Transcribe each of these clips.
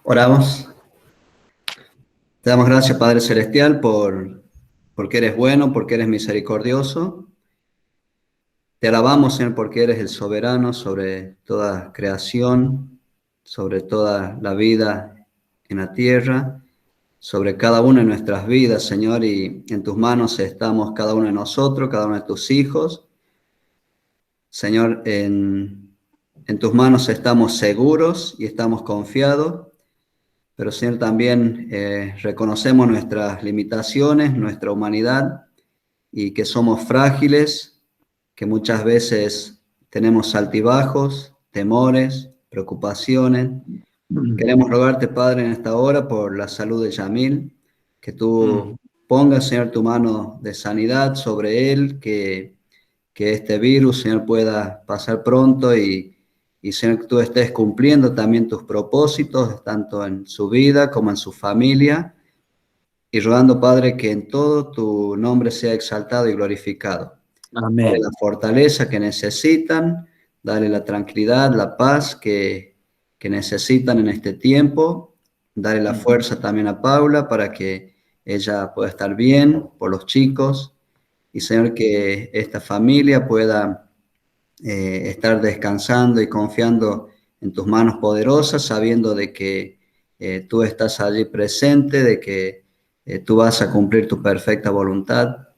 Oramos. Te damos gracias, Padre Celestial, porque eres bueno, porque eres misericordioso. Te alabamos, Señor, porque eres el soberano sobre toda creación, sobre toda la vida en la tierra, sobre cada una de nuestras vidas, Señor, y en tus manos estamos cada uno de nosotros, cada uno de tus hijos. Señor, en tus manos estamos seguros y estamos confiados. Pero Señor, también reconocemos nuestras limitaciones, nuestra humanidad y que somos frágiles, que muchas veces tenemos altibajos, temores, preocupaciones. Queremos rogarte, Padre, en esta hora por la salud de Yamil, que tú pongas, Señor, tu mano de sanidad sobre él, que este virus, Señor, pueda pasar pronto y Señor, que tú estés cumpliendo también tus propósitos, tanto en su vida como en su familia, y rogando, Padre, que en todo tu nombre sea exaltado y glorificado. Amén. Dale la fortaleza que necesitan, dale la tranquilidad, la paz que necesitan en este tiempo, dale la fuerza también a Paula para que ella pueda estar bien por los chicos, y Señor, que esta familia pueda estar descansando y confiando en tus manos poderosas, sabiendo de que tú estás allí presente, de que tú vas a cumplir tu perfecta voluntad.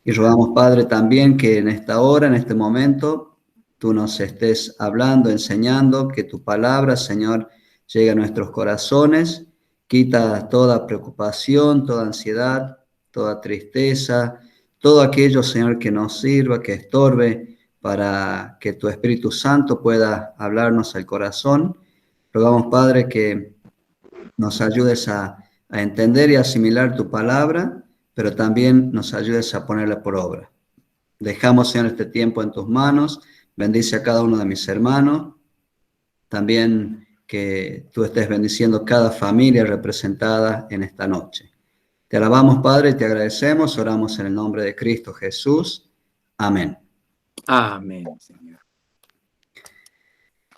Y rogamos, Padre, también que en esta hora, en este momento, tú nos estés hablando, enseñando, que tu palabra, Señor, llegue a nuestros corazones, quita toda preocupación, toda ansiedad, toda tristeza, todo aquello, Señor, que nos sirva, que estorbe, para que tu Espíritu Santo pueda hablarnos al corazón. Rogamos, Padre, que nos ayudes a entender y asimilar tu palabra, pero también nos ayudes a ponerla por obra. Dejamos, Señor, este tiempo en tus manos. Bendice a cada uno de mis hermanos. También que tú estés bendiciendo cada familia representada en esta noche. Te alabamos, Padre, y te agradecemos. Oramos en el nombre de Cristo Jesús. Amén. Amén, Señor.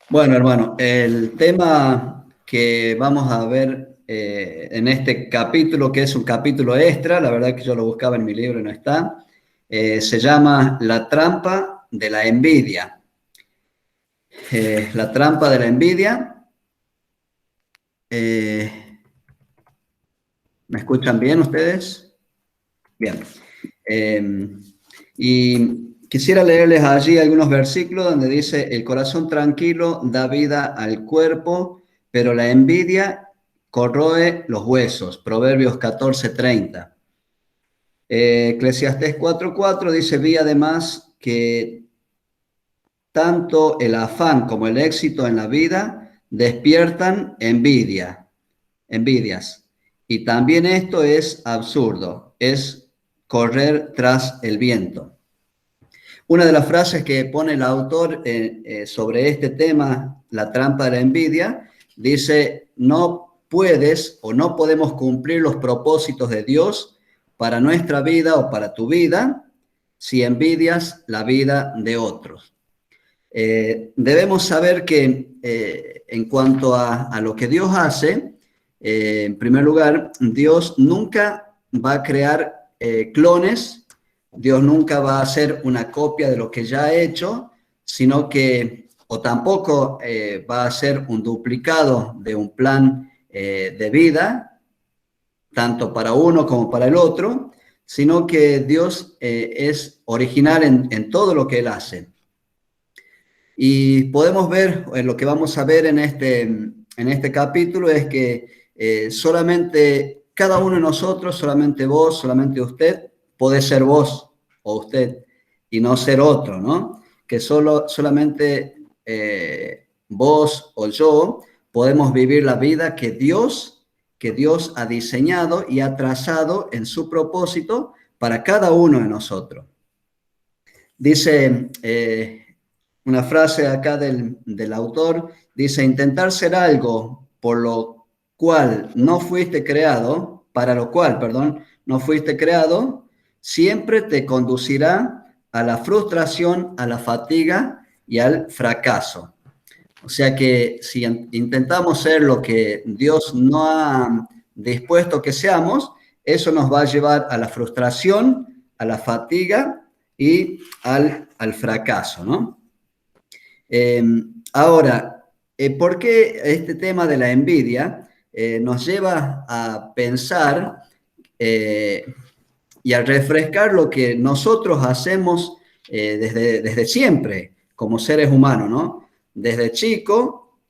Bueno, hermano, el tema que vamos a ver en este capítulo, que es un capítulo extra, la verdad que yo lo buscaba en mi libro y no está, se llama La trampa de la envidia. La trampa de la envidia. ¿Me escuchan bien ustedes? Bien. Y quisiera leerles allí algunos versículos donde dice: el corazón tranquilo da vida al cuerpo, pero la envidia corroe los huesos. Proverbios 14:30. Eclesiastés 4:4 dice: vi además que tanto el afán como el éxito en la vida despiertan envidias. Y también esto es absurdo, es correr tras el viento. Una de las frases que pone el autor sobre este tema, la trampa de la envidia, dice: no puedes o no podemos cumplir los propósitos de Dios para nuestra vida o para tu vida si envidias la vida de otros. Debemos saber que en cuanto a lo que Dios hace, en primer lugar, Dios nunca va a crear clones. Dios nunca va a hacer una copia de lo que ya ha hecho, sino que, o tampoco va a hacer un duplicado de un plan de vida, tanto para uno como para el otro, sino que Dios es original en todo lo que Él hace. Y podemos ver, lo que vamos a ver en este capítulo es que solamente cada uno de nosotros, solamente vos, solamente usted, puede ser vos o usted y no ser otro, ¿no? Que solamente vos o yo podemos vivir la vida que Dios ha diseñado y ha trazado en su propósito para cada uno de nosotros. Dice una frase acá del autor, dice: intentar ser algo por lo cual no fuiste creado, para lo cual, perdón, no fuiste creado, siempre te conducirá a la frustración, a la fatiga y al fracaso. O sea que si intentamos ser lo que Dios no ha dispuesto que seamos, eso nos va a llevar a la frustración, a la fatiga y al fracaso, ¿no? Eh, ahora, ¿por qué este tema de la envidia nos lleva a pensar y a refrescar lo que nosotros hacemos desde siempre como seres humanos, ¿no? Desde chico,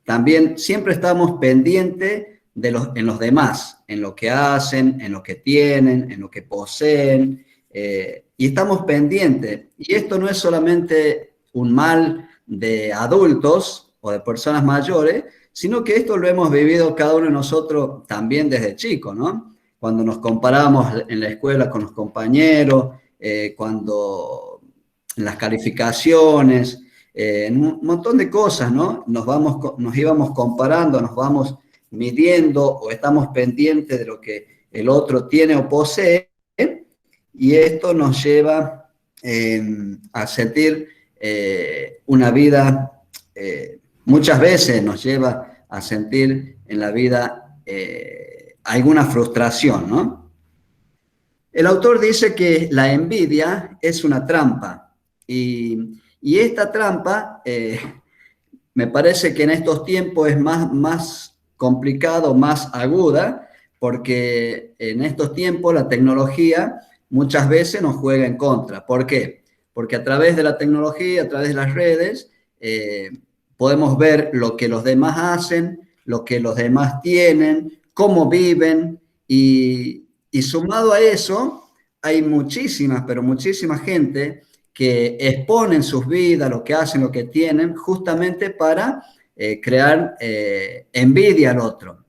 también siempre estamos pendientes en los demás, en lo que hacen, en lo que tienen, en lo que poseen, y estamos pendientes. Y esto no es solamente un mal de adultos o de personas mayores, sino que esto lo hemos vivido cada uno de nosotros también desde chico, ¿no? Cuando nos comparamos en la escuela con los compañeros, cuando en las calificaciones, en un montón de cosas, ¿no? Nos íbamos comparando, nos vamos midiendo o estamos pendientes de lo que el otro tiene o posee, y esto nos lleva a sentir una vida, muchas veces nos lleva a sentir en la vida alguna frustración, ¿no? El autor dice que la envidia es una trampa y esta trampa me parece que en estos tiempos es más complicado, más aguda, porque en estos tiempos la tecnología muchas veces nos juega en contra. ¿Por qué? Porque a través de la tecnología, a través de las redes, podemos ver lo que los demás hacen, lo que los demás tienen, cómo viven, y sumado a eso, hay muchísimas, pero muchísima gente que exponen sus vidas, lo que hacen, lo que tienen, justamente para crear envidia al otro.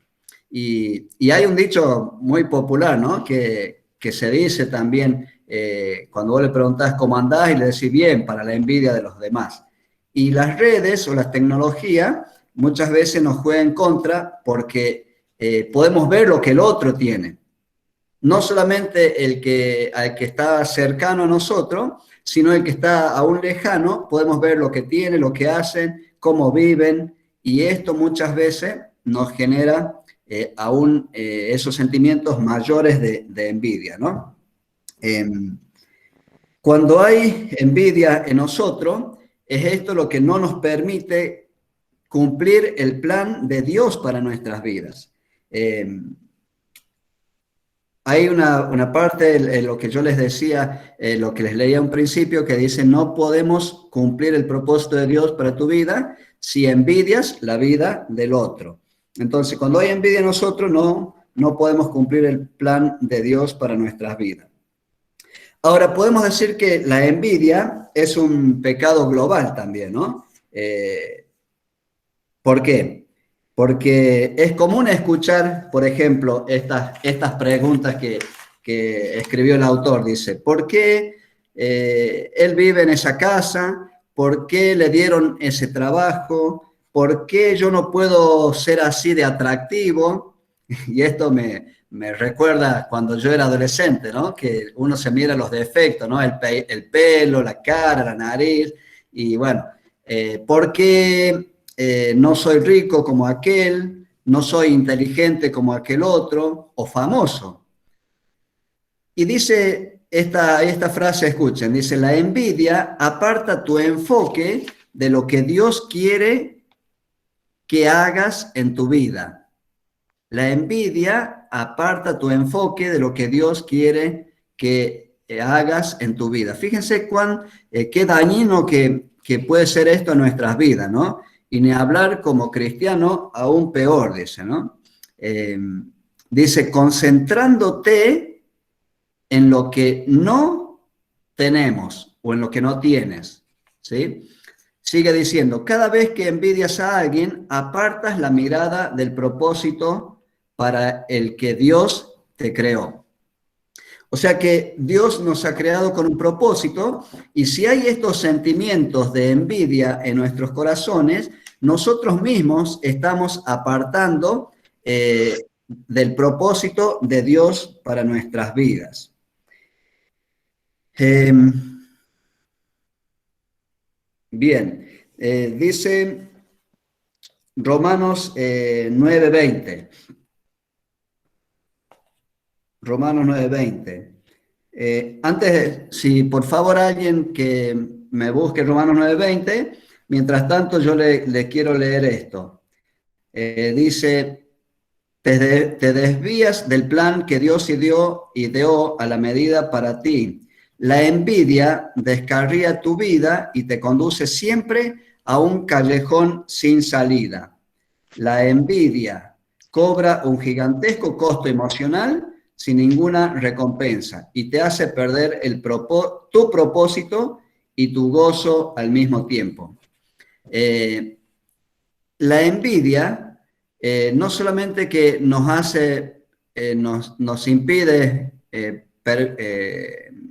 Y hay un dicho muy popular, ¿no? Que se dice también cuando vos le preguntás cómo andás y le decís bien, para la envidia de los demás. Y las redes o la tecnología muchas veces nos juegan en contra porque podemos ver lo que el otro tiene. No solamente al que está cercano a nosotros, sino el que está aún lejano, podemos ver lo que tiene, lo que hacen, cómo viven, y esto muchas veces nos genera aún esos sentimientos mayores de envidia, ¿no? Cuando hay envidia en nosotros, es esto lo que no nos permite cumplir el plan de Dios para nuestras vidas. Hay una parte, lo que yo les decía, lo que les leía un principio, que dice, no podemos cumplir el propósito de Dios para tu vida si envidias la vida del otro. Entonces, cuando hay envidia en nosotros, no podemos cumplir el plan de Dios para nuestras vidas. Ahora, podemos decir que la envidia es un pecado global también, ¿no? ¿Por qué? Porque es común escuchar, por ejemplo, estas preguntas que escribió el autor. Dice, ¿por qué él vive en esa casa? ¿Por qué le dieron ese trabajo? ¿Por qué yo no puedo ser así de atractivo? Y esto me recuerda cuando yo era adolescente, ¿no? Que uno se mira los defectos, ¿no? El pelo, la cara, la nariz. Y bueno, ¿por qué no soy rico como aquel, no soy inteligente como aquel otro, o famoso? Y dice esta frase, escuchen, dice, la envidia aparta tu enfoque de lo que Dios quiere que hagas en tu vida. La envidia aparta tu enfoque de lo que Dios quiere que hagas en tu vida. Fíjense qué dañino que puede ser esto en nuestras vidas, ¿no? Y ni hablar como cristiano, aún peor, dice, ¿no? Dice, concentrándote en lo que no tenemos o en lo que no tienes, ¿sí? Sigue diciendo, cada vez que envidias a alguien, apartas la mirada del propósito para el que Dios te creó. O sea que Dios nos ha creado con un propósito, y si hay estos sentimientos de envidia en nuestros corazones, nosotros mismos estamos apartando del propósito de Dios para nuestras vidas. Bien, Dice Romanos 9:20. Romanos 9:20. Antes, si por favor alguien que me busque Romanos 9:20, mientras tanto yo le quiero leer esto. Dice, te desvías del plan que Dios ideó a la medida para ti. La envidia descarría tu vida y te conduce siempre a un callejón sin salida. La envidia cobra un gigantesco costo emocional sin ninguna recompensa y te hace perder tu propósito y tu gozo al mismo tiempo. La envidia no solamente que nos hace, nos impide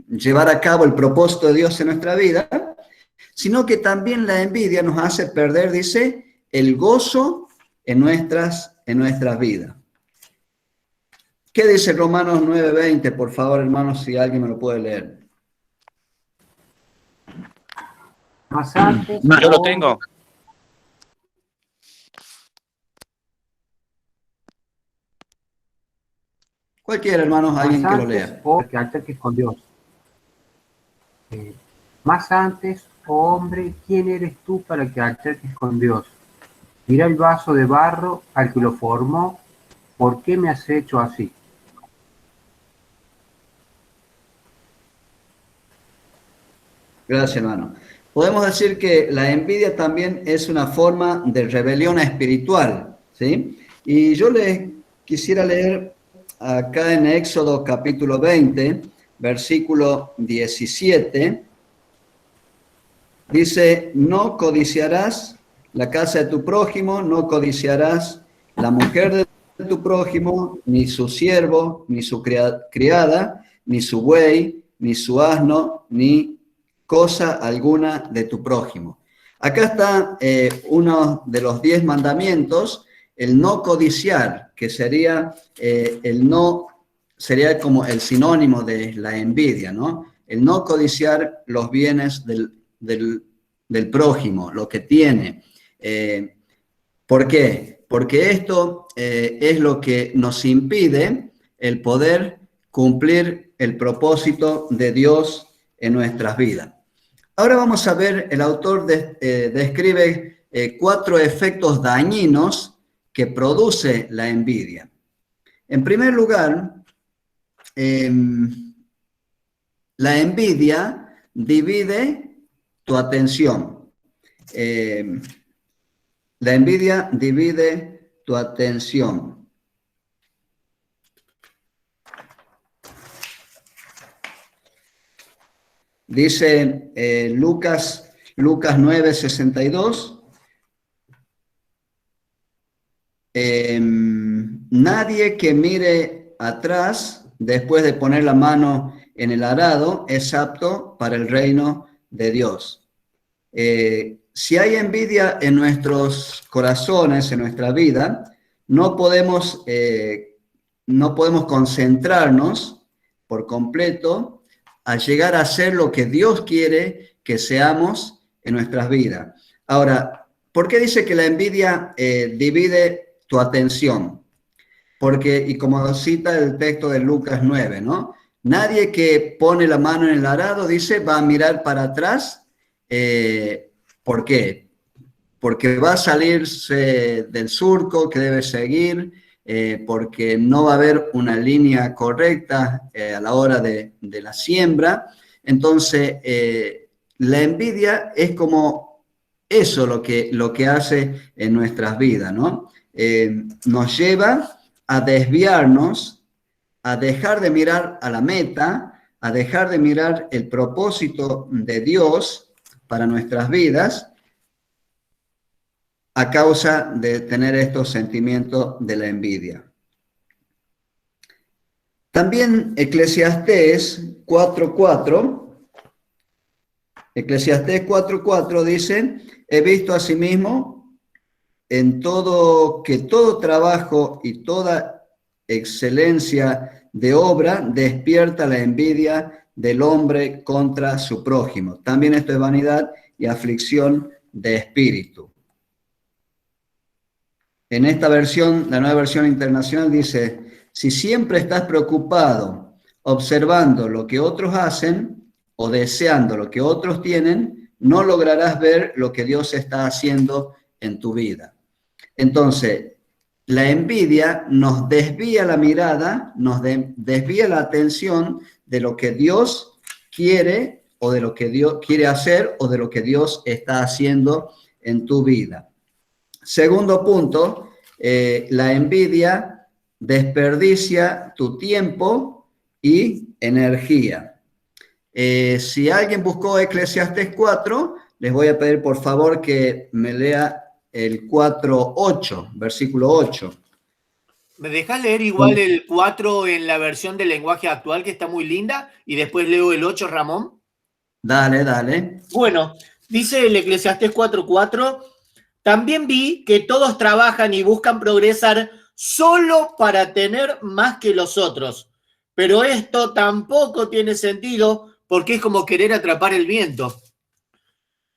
llevar a cabo el propósito de Dios en nuestra vida, sino que también la envidia nos hace perder, dice, el gozo en nuestras vidas. ¿Qué dice Romanos 9:20? Por favor, hermanos, si alguien me lo puede leer. Más antes, Yo lo tengo. Cualquiera, hermanos, alguien que lo lea. o que alterques con Dios. Más antes, oh hombre, ¿quién eres tú para que alterques con Dios? Mira el vaso de barro al que lo formó. ¿Por qué me has hecho así? Gracias, hermano. Podemos decir que la envidia también es una forma de rebelión espiritual, ¿sí? Y yo les quisiera leer acá en Éxodo capítulo 20, versículo 17. Dice, no codiciarás la casa de tu prójimo, no codiciarás la mujer de tu prójimo, ni su siervo, ni su criada, ni su buey, ni su asno, ni cosa alguna de tu prójimo. Acá está uno de los 10 mandamientos, el no codiciar, que sería sería como el sinónimo de la envidia, ¿no? El no codiciar los bienes del prójimo, lo que tiene. ¿Por qué? Porque esto es lo que nos impide el poder cumplir el propósito de Dios en nuestras vidas. Ahora vamos a ver, el autor describe 4 efectos dañinos que produce la envidia. En primer lugar, la envidia divide tu atención. La envidia divide tu atención. Dice Lucas 9:62. Nadie que mire atrás después de poner la mano en el arado es apto para el reino de Dios. Si hay envidia en nuestros corazones, en nuestra vida, no podemos concentrarnos por completo a llegar a ser lo que Dios quiere que seamos en nuestras vidas. Ahora, ¿por qué dice que la envidia divide tu atención? Porque, y como cita el texto de Lucas 9, ¿no? Nadie que pone la mano en el arado, dice, va a mirar para atrás. ¿Por qué? Porque va a salirse del surco que debe seguir, porque no va a haber una línea correcta a la hora de la siembra. Entonces, la envidia es como eso lo que hace en nuestras vidas, ¿no? Nos lleva a desviarnos, a dejar de mirar a la meta, a dejar de mirar el propósito de Dios para nuestras vidas, a causa de tener estos sentimientos de la envidia. También Eclesiastés 4:4 dice, he visto asimismo en todo que todo trabajo y toda excelencia de obra despierta la envidia del hombre contra su prójimo. También esto es vanidad y aflicción de espíritu. En esta versión, la nueva versión internacional dice, si siempre estás preocupado observando lo que otros hacen o deseando lo que otros tienen, no lograrás ver lo que Dios está haciendo en tu vida. Entonces, la envidia nos desvía la mirada, nos desvía la atención de lo que Dios quiere o de lo que Dios quiere hacer o de lo que Dios está haciendo en tu vida. Segundo punto, la envidia desperdicia tu tiempo y energía. Si alguien buscó Eclesiastés 4, les voy a pedir por favor que me lea el 4:8, versículo 8. ¿Me dejas leer igual el 4 en la versión del lenguaje actual, que está muy linda, y después leo el 8, Ramón? Dale, dale. Bueno, dice el Eclesiastés 4:4, también vi que todos trabajan y buscan progresar solo para tener más que los otros, pero esto tampoco tiene sentido porque es como querer atrapar el viento.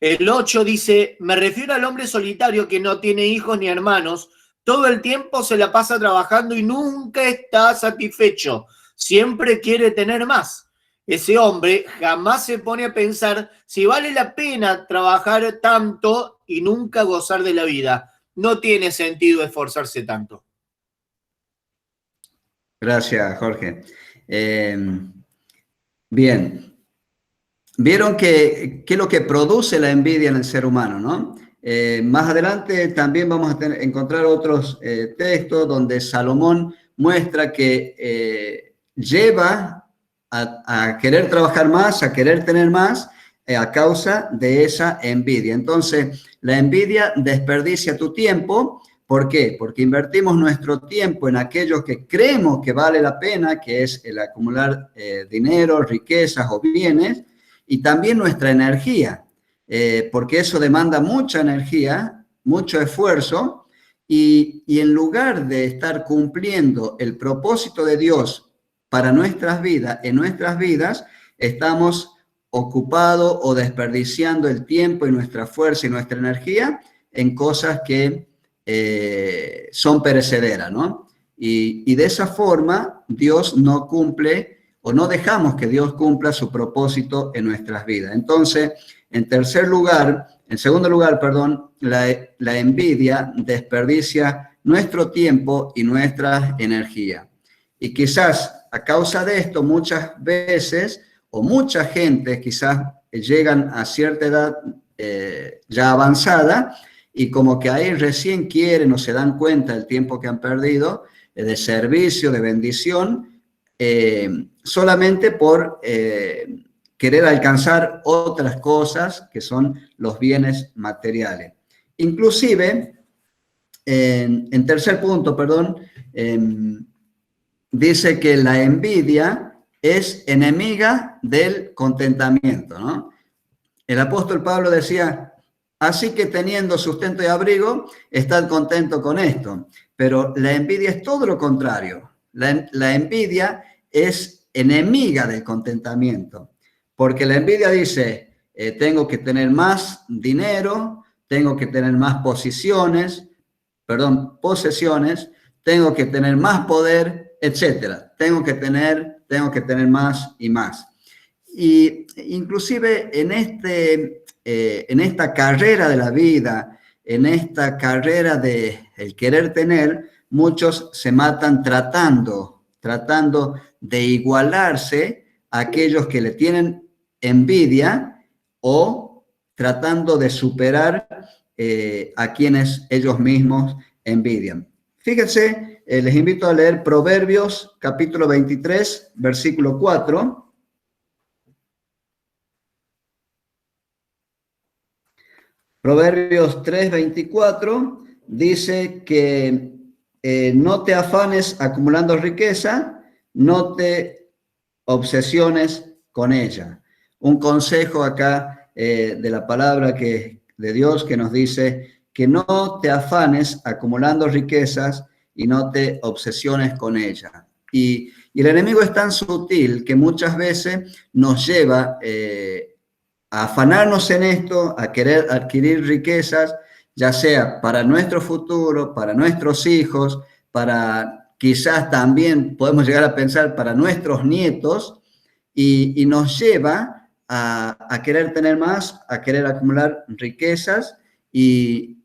El 8 dice, me refiero al hombre solitario que no tiene hijos ni hermanos, todo el tiempo se la pasa trabajando y nunca está satisfecho, siempre quiere tener más. Ese hombre jamás se pone a pensar si vale la pena trabajar tanto y nunca gozar de la vida. No tiene sentido esforzarse tanto. Gracias, Jorge. Bien. Vieron que es lo que produce la envidia en el ser humano, ¿no? Más adelante también vamos a encontrar otros textos donde Salomón muestra que lleva a querer trabajar más, a querer tener más, a causa de esa envidia. Entonces, la envidia desperdicia tu tiempo. ¿Por qué? Porque invertimos nuestro tiempo en aquello que creemos que vale la pena, que es el acumular dinero, riquezas o bienes, y también nuestra energía, porque eso demanda mucha energía, mucho esfuerzo, y en lugar de estar cumpliendo el propósito de Dios para nuestras vidas, en nuestras vidas, estamos ocupados o desperdiciando el tiempo y nuestra fuerza y nuestra energía en cosas que son perecederas, ¿no? Y de esa forma Dios no cumple o no dejamos que Dios cumpla su propósito en nuestras vidas. Entonces, en segundo lugar, la envidia desperdicia nuestro tiempo y nuestra energía. Y quizás a causa de esto, muchas veces, o mucha gente quizás llegan a cierta edad ya avanzada y como que ahí recién quieren o se dan cuenta del tiempo que han perdido de servicio, de bendición, solamente por querer alcanzar otras cosas que son los bienes materiales. Inclusive, en tercer punto, dice que la envidia es enemiga del contentamiento, ¿no? El apóstol Pablo decía, así que teniendo sustento y abrigo, estad contento con esto. Pero la envidia es todo lo contrario. La envidia es enemiga del contentamiento, porque la envidia dice, tengo que tener más dinero, tengo que tener más posesiones, tengo que tener más poder, etcétera. Tengo que tener más y más. Y inclusive en esta carrera de la vida, en esta carrera de el querer tener, muchos se matan tratando de igualarse a aquellos que le tienen envidia o tratando de superar a quienes ellos mismos envidian. Fíjense, les invito a leer Proverbios capítulo 23, versículo 4. Proverbios 3:24 dice que no te afanes acumulando riqueza, no te obsesiones con ella. Un consejo acá de la palabra de Dios que nos dice que no te afanes acumulando riquezas y no te obsesiones con ella. Y el enemigo es tan sutil que muchas veces nos lleva afanarnos en esto, a querer adquirir riquezas, ya sea para nuestro futuro, para nuestros hijos, para quizás también podemos llegar a pensar para nuestros nietos, y nos lleva a querer tener más, a querer acumular riquezas, y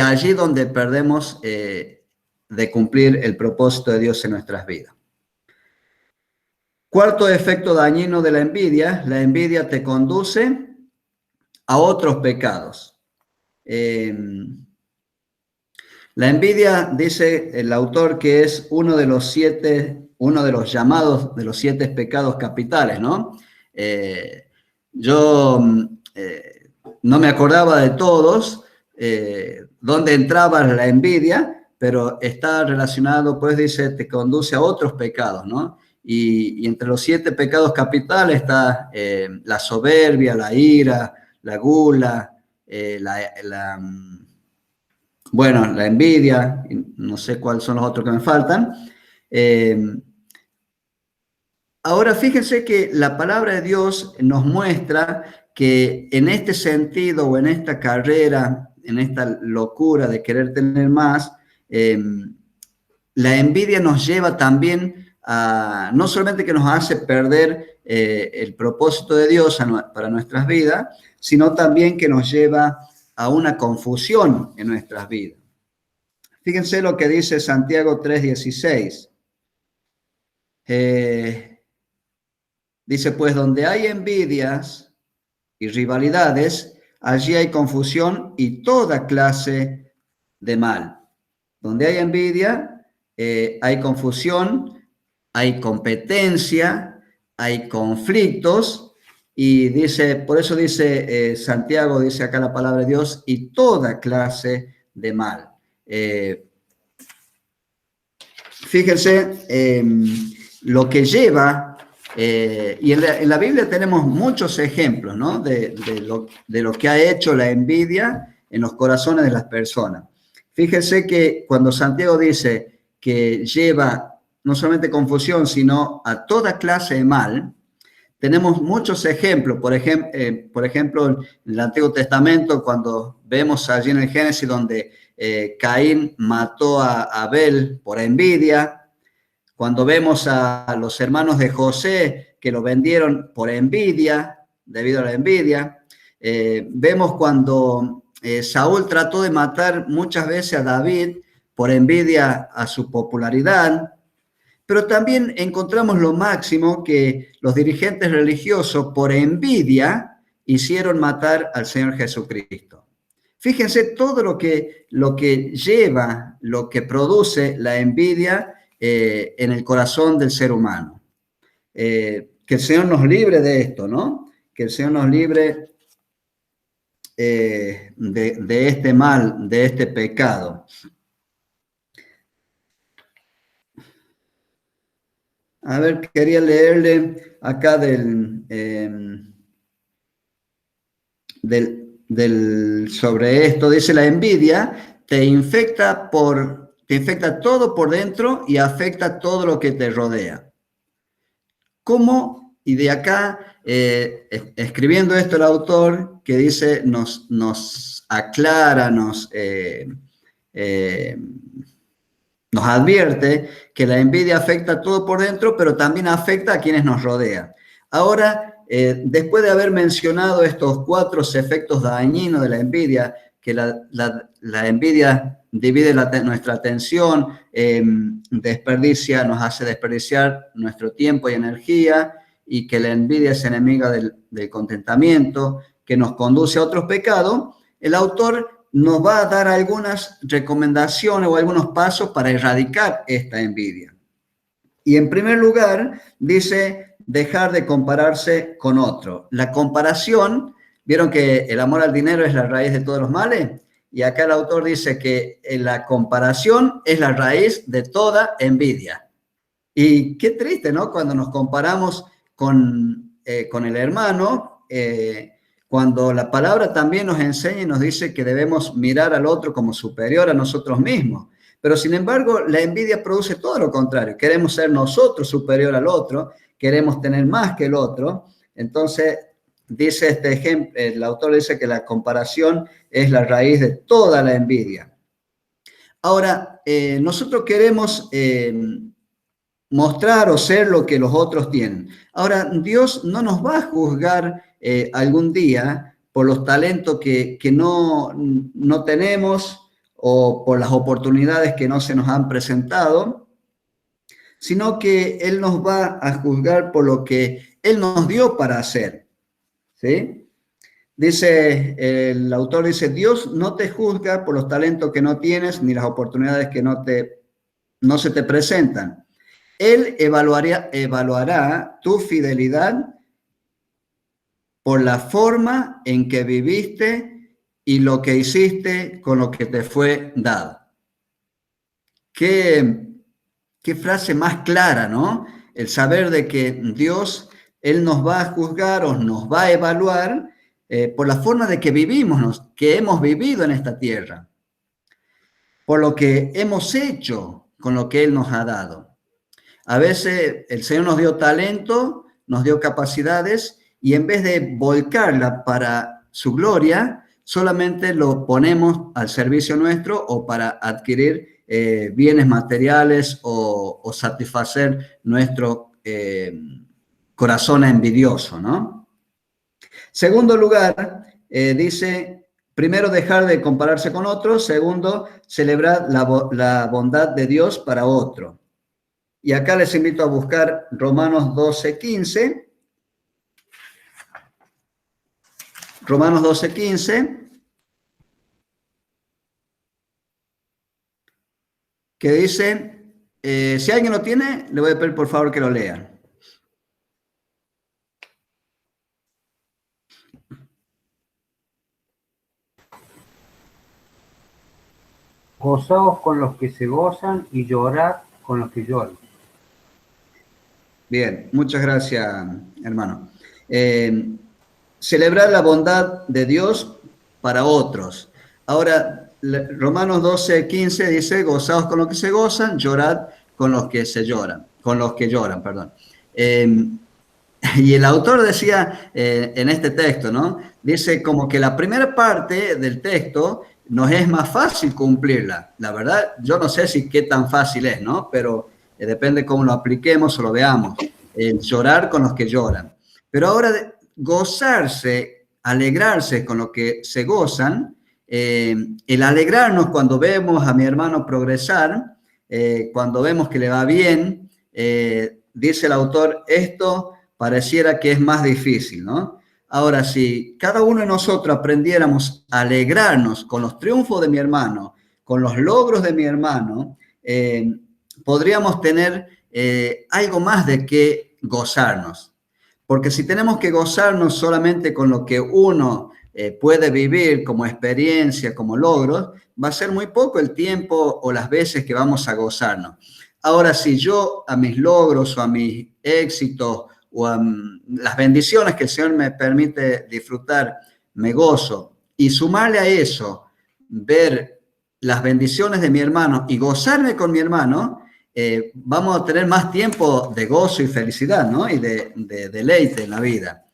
allí donde perdemos de cumplir el propósito de Dios en nuestras vidas. Cuarto efecto dañino de la envidia te conduce a otros pecados. La envidia, dice el autor, que es uno de los llamados de los 7 pecados capitales, ¿no? Yo no me acordaba de todos, dónde entraba la envidia, pero está relacionado, pues dice, te conduce a otros pecados, ¿no? Y entre los 7 pecados capitales está la soberbia, la ira, la gula, la envidia, no sé cuáles son los otros que me faltan. Ahora, fíjense que la palabra de Dios nos muestra que en este sentido o en esta carrera, en esta locura de querer tener más, la envidia nos lleva también a, no solamente que nos hace perder el propósito de Dios para nuestras vidas, sino también que nos lleva a una confusión en nuestras vidas. Fíjense lo que dice Santiago 3:16. Dice, pues donde hay envidias y rivalidades, allí hay confusión y toda clase de mal. Donde hay envidia, hay confusión, hay competencia, hay conflictos. Y dice, por eso dice Santiago, dice acá la palabra de Dios, y toda clase de mal. Fíjense lo que lleva, y en la Biblia tenemos muchos ejemplos, ¿no? de lo que ha hecho la envidia en los corazones de las personas. Fíjense que cuando Santiago dice que lleva no solamente confusión, sino a toda clase de mal, tenemos muchos ejemplos. Por ejemplo, en el Antiguo Testamento, cuando vemos allí en el Génesis donde Caín mató a Abel por envidia, cuando vemos a los hermanos de José que lo vendieron por envidia, debido a la envidia, vemos cuando Saúl trató de matar muchas veces a David por envidia a su popularidad. Pero también encontramos lo máximo que los dirigentes religiosos por envidia hicieron matar al Señor Jesucristo. Fíjense todo lo que lleva, lo que produce la envidia en el corazón del ser humano. Que el Señor nos libre de esto, ¿no? Que el Señor nos libre de este mal, de este pecado. A ver, quería leerle acá sobre esto. Dice, la envidia te infecta todo por dentro y afecta todo lo que te rodea. ¿Cómo? Y de acá, escribiendo esto el autor, que dice, nos aclara, nos advierte que la envidia afecta todo por dentro, pero también afecta a quienes nos rodean. Ahora, después de haber mencionado estos 4 efectos dañinos de la envidia, que la envidia divide nuestra atención, nos hace desperdiciar nuestro tiempo y energía, y que la envidia es enemiga del contentamiento, que nos conduce a otros pecados, el autor nos va a dar algunas recomendaciones o algunos pasos para erradicar esta envidia. Y en primer lugar, dice, dejar de compararse con otro. La comparación, ¿vieron que el amor al dinero es la raíz de todos los males? Y acá el autor dice que la comparación es la raíz de toda envidia. Y qué triste, ¿no? Cuando nos comparamos con el hermano, cuando la palabra también nos enseña y nos dice que debemos mirar al otro como superior a nosotros mismos. Pero sin embargo, la envidia produce todo lo contrario. Queremos ser nosotros superior al otro, queremos tener más que el otro. Entonces, dice este ejemplo, el autor dice que la comparación es la raíz de toda la envidia. Ahora, nosotros queremos mostrar o ser lo que los otros tienen. Ahora, Dios no nos va a juzgar algún día por los talentos que no tenemos o por las oportunidades que no se nos han presentado, sino que Él nos va a juzgar por lo que Él nos dio para hacer. ¿Sí? Dice, el autor dice, Dios no te juzga por los talentos que no tienes ni las oportunidades que no se te presentan. Él evaluará tu fidelidad por la forma en que viviste y lo que hiciste con lo que te fue dado. Qué frase más clara, ¿no? El saber de que Dios, Él nos va a juzgar o nos va a evaluar por la forma de que vivimos, que hemos vivido en esta tierra, por lo que hemos hecho con lo que Él nos ha dado. A veces el Señor nos dio talento, nos dio capacidades, y en vez de volcarla para su gloria, solamente lo ponemos al servicio nuestro o para adquirir bienes materiales o satisfacer nuestro corazón envidioso, ¿no? Segundo lugar, dice, primero, dejar de compararse con otros. Segundo, celebrar la bondad de Dios para otro. Y acá les invito a buscar Romanos 12:15. Romanos 12:15. Que dice, si alguien lo tiene, le voy a pedir por favor que lo lean. Gozaos con los que se gozan y llorad con los que lloran. Bien, muchas gracias, hermano. Celebrar la bondad de Dios para otros. Ahora, Romanos 12:15 dice, gozaos con los que se gozan, llorad con los que lloran, perdón. Y el autor decía en este texto, ¿no? Dice como que la primera parte del texto nos es más fácil cumplirla. La verdad, yo no sé si qué tan fácil es, ¿no? Pero depende cómo lo apliquemos o lo veamos. Llorar con los que lloran. Pero ahora gozarse, alegrarse con los que se gozan, el alegrarnos cuando vemos a mi hermano progresar, cuando vemos que le va bien, dice el autor, esto pareciera que es más difícil, ¿no? Ahora, si cada uno de nosotros aprendiéramos a alegrarnos con los triunfos de mi hermano, con los logros de mi hermano, podríamos tener algo más de qué gozarnos. Porque si tenemos que gozarnos solamente con lo que uno puede vivir como experiencia, como logros, va a ser muy poco el tiempo o las veces que vamos a gozarnos. Ahora, si yo a mis logros o a mis éxitos o a las bendiciones que el Señor me permite disfrutar, me gozo, y sumarle a eso, ver las bendiciones de mi hermano y gozarme con mi hermano, vamos a tener más tiempo de gozo y felicidad, ¿no? Y de deleite en la vida.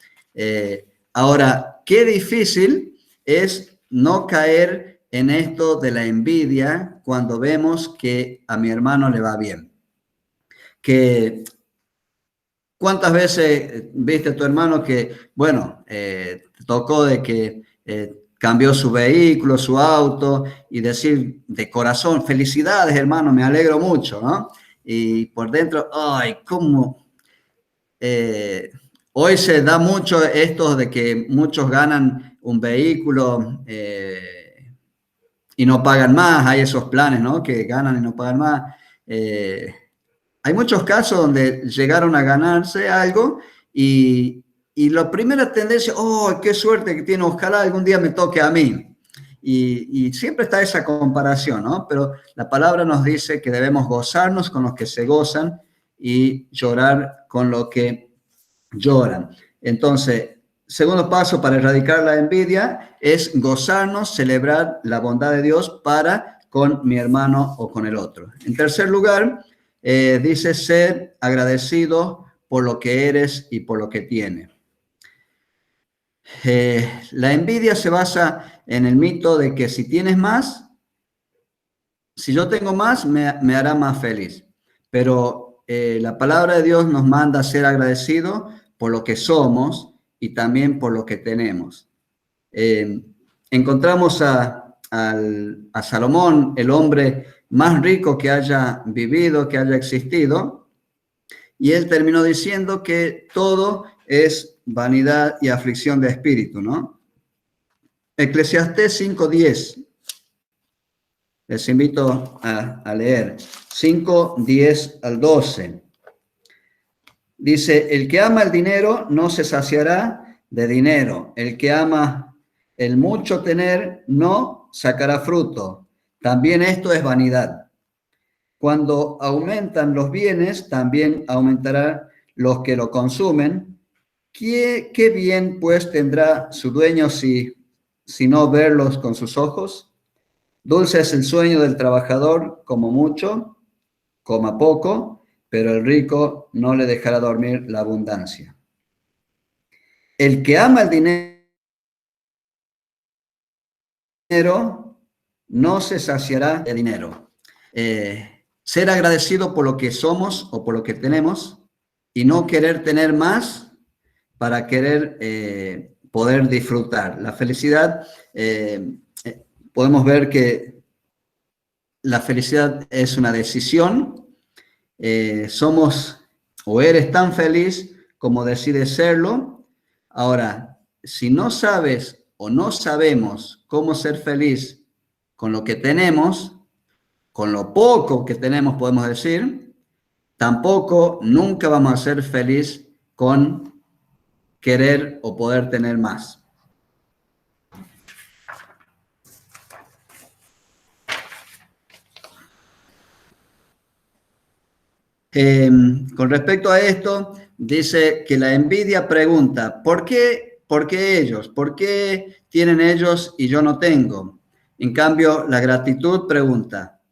Ahora, qué difícil es no caer en esto de la envidia cuando vemos que a mi hermano le va bien. ¿Cuántas veces viste a tu hermano que, bueno, tocó de que cambió su vehículo, su auto, y decir de corazón, felicidades, hermano, me alegro mucho, ¿no? Y por dentro, ay, cómo... hoy se da mucho esto de que muchos ganan un vehículo y no pagan más. Hay esos planes, ¿no? Que ganan y no pagan más. Hay muchos casos donde llegaron a ganarse algo y la primera tendencia, oh, qué suerte que tiene, ojalá algún día me toque a mí. Y siempre está esa comparación, ¿no? Pero la palabra nos dice que debemos gozarnos con los que se gozan y llorar con los que lloran. Entonces, segundo paso para erradicar la envidia es gozarnos, celebrar la bondad de Dios para con mi hermano o con el otro. En tercer lugar, dice ser agradecido por lo que eres y por lo que tienes. La envidia se basa en el mito de que si tienes más, si yo tengo más, me hará más feliz. Pero la palabra de Dios nos manda a ser agradecidos por lo que somos y también por lo que tenemos. Encontramos a Salomón, el hombre más rico que haya vivido, que haya existido, y él terminó diciendo que todo es vanidad y aflicción de espíritu, ¿no? Eclesiastés 5:10. Les invito a leer. 5:10 al 12. Dice, el que ama el dinero no se saciará de dinero. El que ama el mucho tener no sacará fruto. También esto es vanidad. Cuando aumentan los bienes, también aumentarán los que lo consumen. ¿Qué bien pues tendrá su dueño si no verlos con sus ojos? Dulce es el sueño del trabajador, como mucho, coma poco, pero el rico no le dejará dormir la abundancia. El que ama el dinero no se saciará de dinero. Ser agradecido por lo que somos o por lo que tenemos y no querer tener más para querer poder disfrutar. La felicidad, podemos ver que la felicidad es una decisión. Somos o eres tan feliz como decides serlo. Ahora, si no sabes o no sabemos cómo ser feliz con lo que tenemos, con lo poco que tenemos, podemos decir, tampoco nunca vamos a ser feliz con querer o poder tener más. Con respecto a esto, dice que la envidia pregunta, ¿por qué ellos? ¿Por qué tienen ellos y yo no tengo? En cambio, la gratitud pregunta,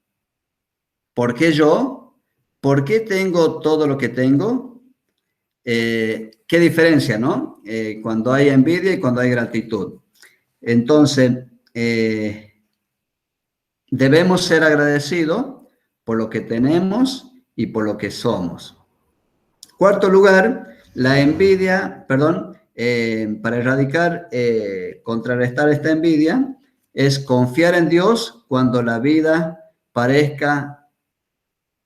¿por qué yo? ¿Por qué tengo todo lo que tengo? ¿Qué diferencia, no? Cuando hay envidia y cuando hay gratitud. Entonces, debemos ser agradecidos por lo que tenemos y por lo que somos. Cuarto lugar, la envidia, para erradicar, contrarrestar esta envidia, es confiar en Dios cuando la vida parezca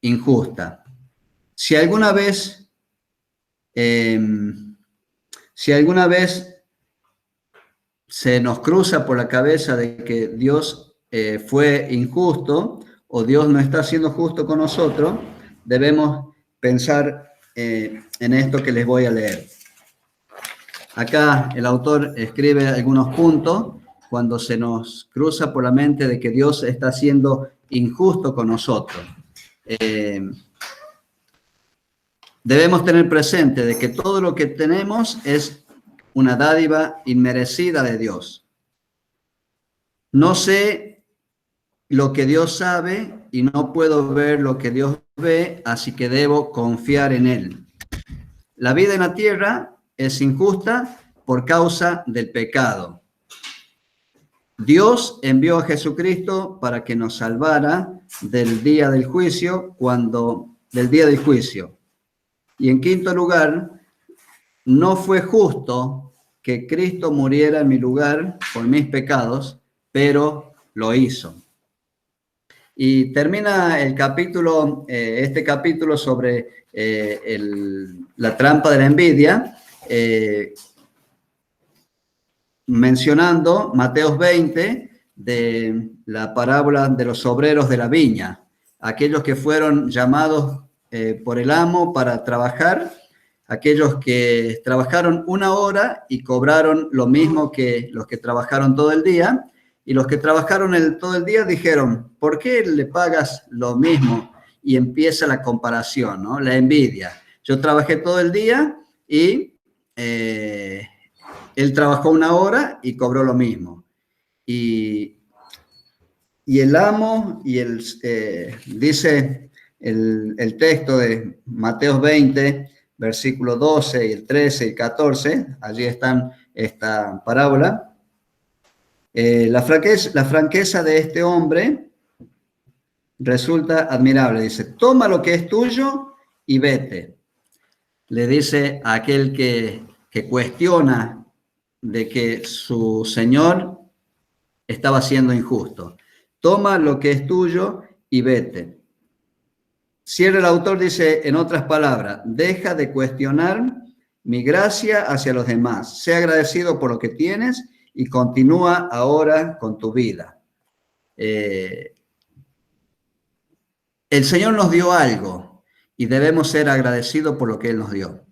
injusta. Si alguna vez se nos cruza por la cabeza de que Dios fue injusto o Dios no está siendo justo con nosotros, debemos pensar en esto que les voy a leer. Acá el autor escribe algunos puntos cuando se nos cruza por la mente de que Dios está siendo injusto con nosotros. Debemos tener presente de que todo lo que tenemos es una dádiva inmerecida de Dios. No sé lo que Dios sabe y no puedo ver lo que Dios ve, así que debo confiar en Él. La vida en la tierra es injusta por causa del pecado. Dios envió a Jesucristo para que nos salvara del día del juicio, Y en quinto lugar, no fue justo que Cristo muriera en mi lugar por mis pecados, pero lo hizo. Y termina el capítulo, este capítulo sobre la trampa de la envidia, mencionando Mateo 20, de la parábola de los obreros de la viña, aquellos que fueron llamados por el amo para trabajar, aquellos que trabajaron 1 hora y cobraron lo mismo que los que trabajaron todo el día, y los que trabajaron todo el día dijeron, ¿por qué le pagas lo mismo? Y empieza la comparación, ¿no? La envidia. Yo trabajé todo el día y él trabajó 1 hora y cobró lo mismo. Y el amo, dice el texto de Mateo 20, versículo 12, y el 13 y 14, allí están esta parábola. La franqueza de este hombre resulta admirable. Dice, toma lo que es tuyo y vete. Le dice a aquel que cuestiona de que su señor estaba siendo injusto. Toma lo que es tuyo y vete. Cierra el autor, dice, en otras palabras, deja de cuestionar mi gracia hacia los demás. Sé agradecido por lo que tienes y continúa ahora con tu vida. El Señor nos dio algo y debemos ser agradecidos por lo que Él nos dio.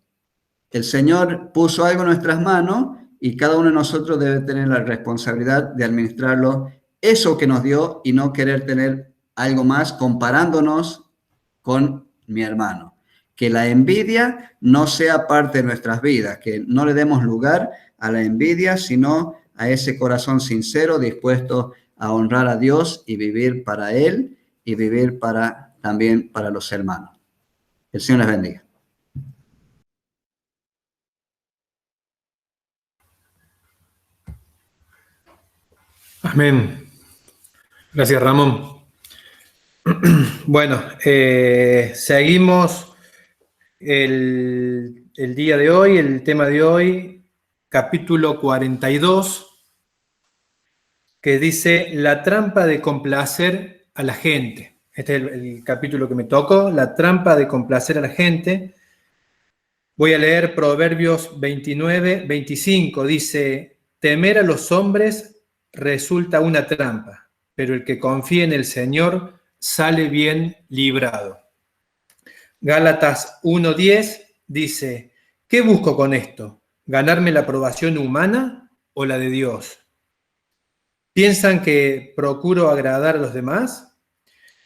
El Señor puso algo en nuestras manos y cada uno de nosotros debe tener la responsabilidad de administrarlo, eso que nos dio, y no querer tener algo más comparándonos con mi hermano. Que la envidia no sea parte de nuestras vidas, que no le demos lugar a la envidia, sino a ese corazón sincero dispuesto a honrar a Dios y vivir para Él y vivir también para los hermanos. El Señor les bendiga. Amén. Gracias, Ramón. Bueno, seguimos el día de hoy, el tema de hoy, capítulo 42, que dice la trampa de complacer a la gente. Este es el capítulo que me tocó, la trampa de complacer a la gente. Voy a leer Proverbios 29, 25. Dice, temer a los hombres resulta una trampa, pero el que confía en el Señor sale bien librado. Gálatas 1:10 dice, ¿qué busco con esto? ¿Ganarme la aprobación humana o la de Dios? ¿Piensan que procuro agradar a los demás?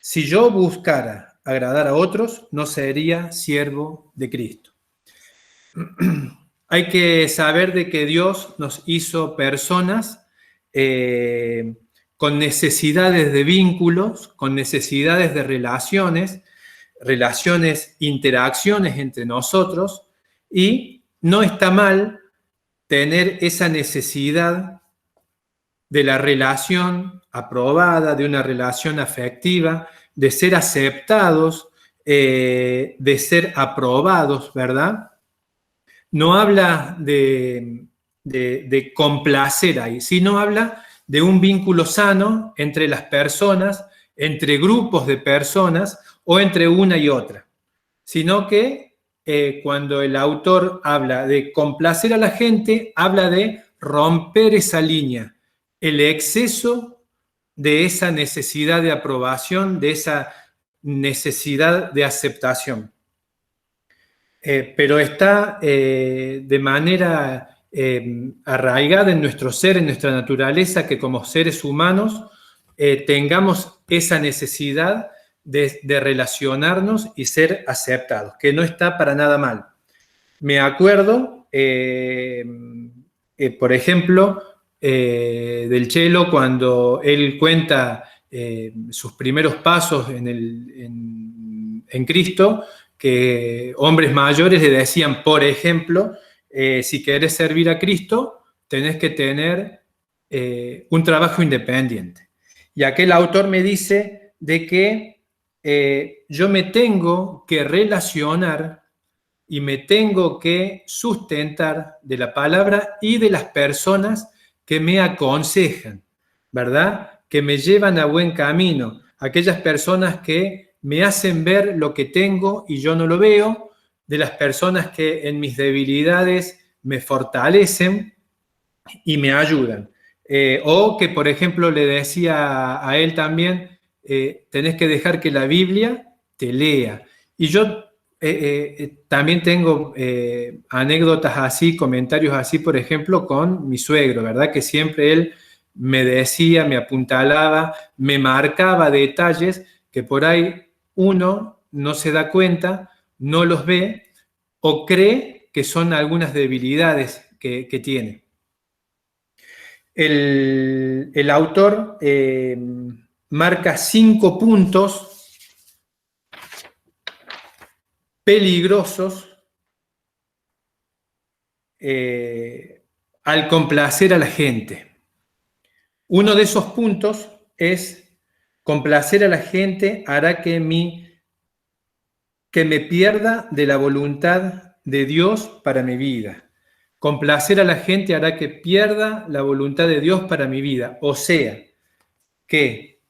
Si yo buscara agradar a otros, no sería siervo de Cristo. Hay que saber de que Dios nos hizo personas con necesidades de vínculos, con necesidades de relaciones, interacciones entre nosotros, y no está mal tener esa necesidad de la relación aprobada, de una relación afectiva, de ser aceptados, de ser aprobados, ¿verdad? No habla de complacer ahí, sino habla de un vínculo sano entre las personas, entre grupos de personas o entre una y otra. Sino que cuando el autor habla de complacer a la gente, habla de romper esa línea, el exceso de esa necesidad de aprobación, de esa necesidad de aceptación. Pero está de manera arraigada en nuestro ser, en nuestra naturaleza, que como seres humanos tengamos esa necesidad de relacionarnos y ser aceptados, que no está para nada mal. Me acuerdo, por ejemplo, del Chelo cuando él cuenta sus primeros pasos en Cristo, que hombres mayores le decían, por ejemplo, si querés servir a Cristo, tenés que tener un trabajo independiente. Y aquel autor me dice de que yo me tengo que relacionar y me tengo que sustentar de la palabra y de las personas que me aconsejan, ¿verdad? Que me llevan a buen camino. Aquellas personas que me hacen ver lo que tengo y yo no lo veo, de las personas que en mis debilidades me fortalecen y me ayudan. O que, por ejemplo, le decía a él también, tenés que dejar que la Biblia te lea. Y yo también tengo anécdotas así, comentarios así, por ejemplo, con mi suegro, ¿verdad? Que siempre él me decía, me apuntalaba, me marcaba detalles que por ahí uno no se da cuenta, no los ve o cree que son algunas debilidades que tiene. El autor marca 5 puntos peligrosos al complacer a la gente. Uno de esos puntos es: complacer a la gente hará que me pierda de la voluntad de Dios para mi vida. Complacer a la gente hará que pierda la voluntad de Dios para mi vida. O sea, que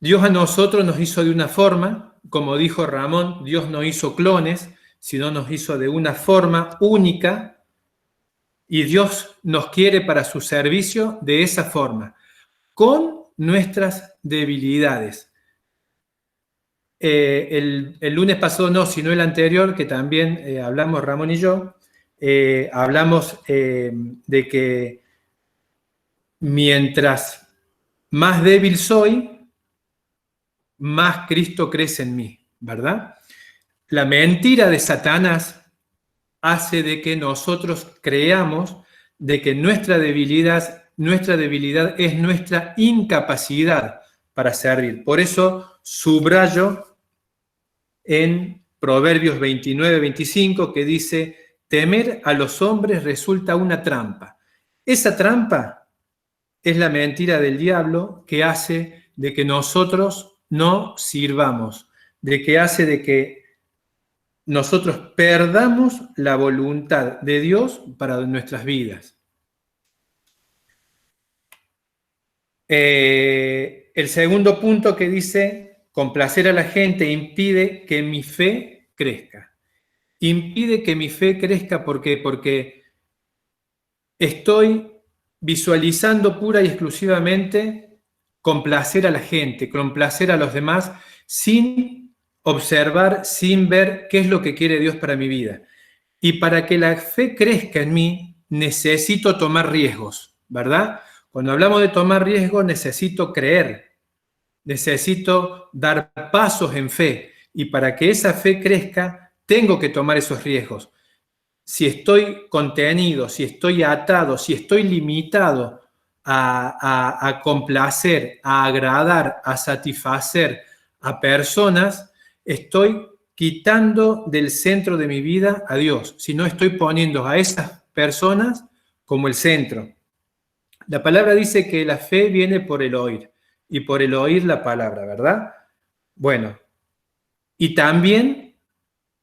Dios a nosotros nos hizo de una forma, como dijo Ramón, Dios no hizo clones, sino nos hizo de una forma única, y Dios nos quiere para su servicio de esa forma, con nuestras debilidades. El lunes pasado, no, sino el anterior, que también hablamos Ramón y yo, hablamos de que mientras más débil soy, más Cristo crece en mí, ¿verdad? La mentira de Satanás hace de que nosotros creamos de que nuestra debilidad es nuestra incapacidad para servir. Por eso subrayo en Proverbios 29-25 que dice: temer a los hombres resulta una trampa. Esa trampa es la mentira del diablo que hace de que nosotros no sirvamos, de que hace de que nosotros perdamos la voluntad de Dios para nuestras vidas. El segundo punto que dice: complacer a la gente impide que mi fe crezca. Impide que mi fe crezca, ¿por qué? Porque estoy visualizando pura y exclusivamente complacer a la gente, complacer a los demás, sin observar, sin ver qué es lo que quiere Dios para mi vida. Y para que la fe crezca en mí, necesito tomar riesgos, ¿verdad? Cuando hablamos de tomar riesgos, necesito creer, necesito dar pasos en fe. Y para que esa fe crezca, tengo que tomar esos riesgos. Si estoy contenido, si estoy atado, si estoy limitado a complacer, a agradar, a satisfacer a personas, estoy quitando del centro de mi vida a Dios, si no estoy poniendo a esas personas como el centro. La palabra dice que la fe viene por el oír, y por el oír la palabra, ¿verdad? Bueno, y también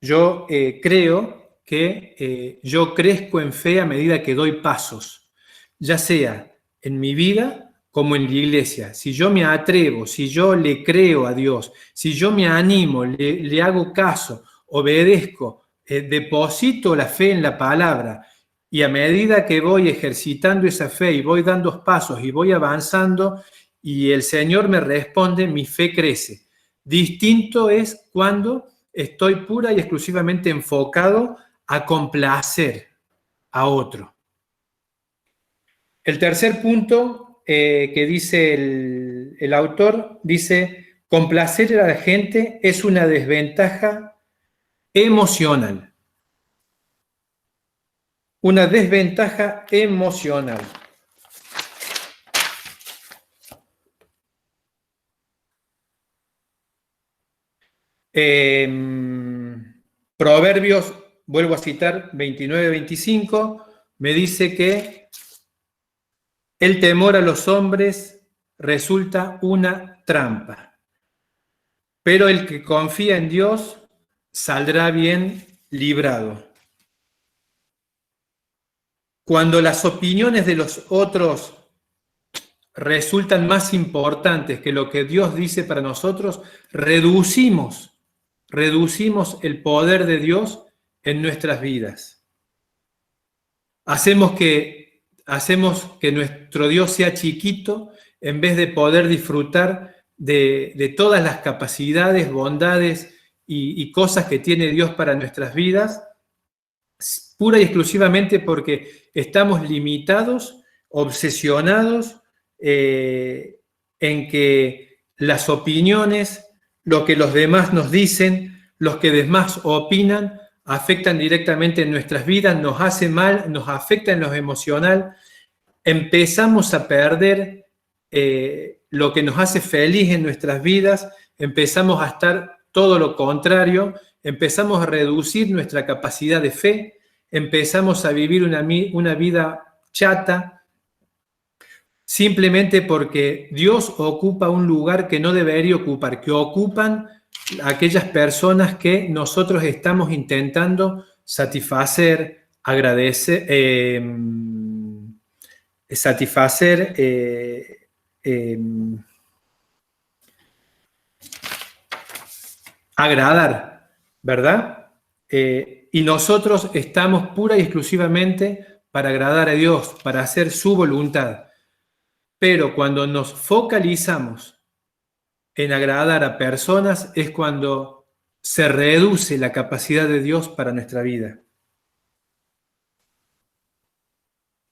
yo creo que yo crezco en fe a medida que doy pasos, ya sea en mi vida como en la iglesia. Si yo me atrevo, si yo le creo a Dios, si yo me animo, le hago caso, obedezco, deposito la fe en la palabra, y a medida que voy ejercitando esa fe y voy dando pasos y voy avanzando y el Señor me responde, mi fe crece. Distinto es cuando estoy pura y exclusivamente enfocado a complacer a otro. El tercer punto que dice el autor, dice: complacer a la gente es una desventaja emocional. Una desventaja emocional. Proverbios, vuelvo a citar, 29-25, me dice que el temor a los hombres resulta una trampa, pero el que confía en Dios saldrá bien librado. Cuando las opiniones de los otros resultan más importantes que lo que Dios dice para nosotros, reducimos el poder de Dios en nuestras vidas. Hacemos que nuestro Dios sea chiquito en vez de poder disfrutar de todas las capacidades, bondades y cosas que tiene Dios para nuestras vidas, pura y exclusivamente porque estamos limitados, obsesionados en que las opiniones, lo que los demás nos dicen, los que demás opinan, afectan directamente en nuestras vidas, nos hace mal, nos afecta en lo emocional. Empezamos a perder lo que nos hace feliz en nuestras vidas, empezamos a estar todo lo contrario, empezamos a reducir nuestra capacidad de fe, empezamos a vivir una vida chata, simplemente porque Dios ocupa un lugar que no debería ocupar, que ocupan aquellas personas que nosotros estamos intentando satisfacer, agradecer, agradar, ¿verdad? Y nosotros estamos pura y exclusivamente para agradar a Dios, para hacer su voluntad. Pero cuando nos focalizamos en agradar a personas es cuando se reduce la capacidad de Dios para nuestra vida.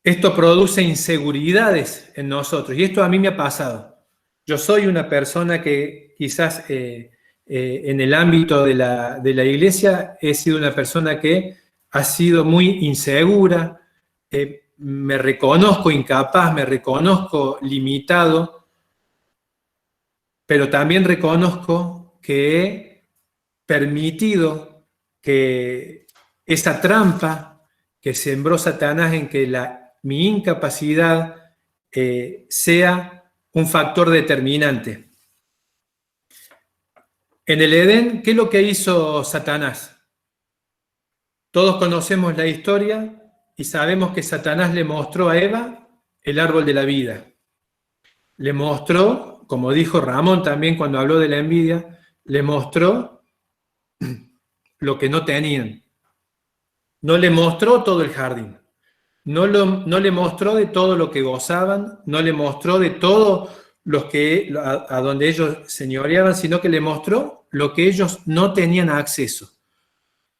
Esto produce inseguridades en nosotros y esto a mí me ha pasado. Yo soy una persona que quizás en el ámbito de la iglesia he sido una persona que ha sido muy insegura, me reconozco incapaz, me reconozco limitado, pero también reconozco que he permitido que esa trampa que sembró Satanás en que mi incapacidad sea un factor determinante. En el Edén, ¿qué es lo que hizo Satanás? Todos conocemos la historia y sabemos que Satanás le mostró a Eva el árbol de la vida. Le mostró, como dijo Ramón también cuando habló de la envidia, le mostró lo que no tenían. No le mostró todo el jardín. No le mostró de todo lo que gozaban, no le mostró de todo a donde ellos señoreaban, sino que le mostró lo que ellos no tenían acceso.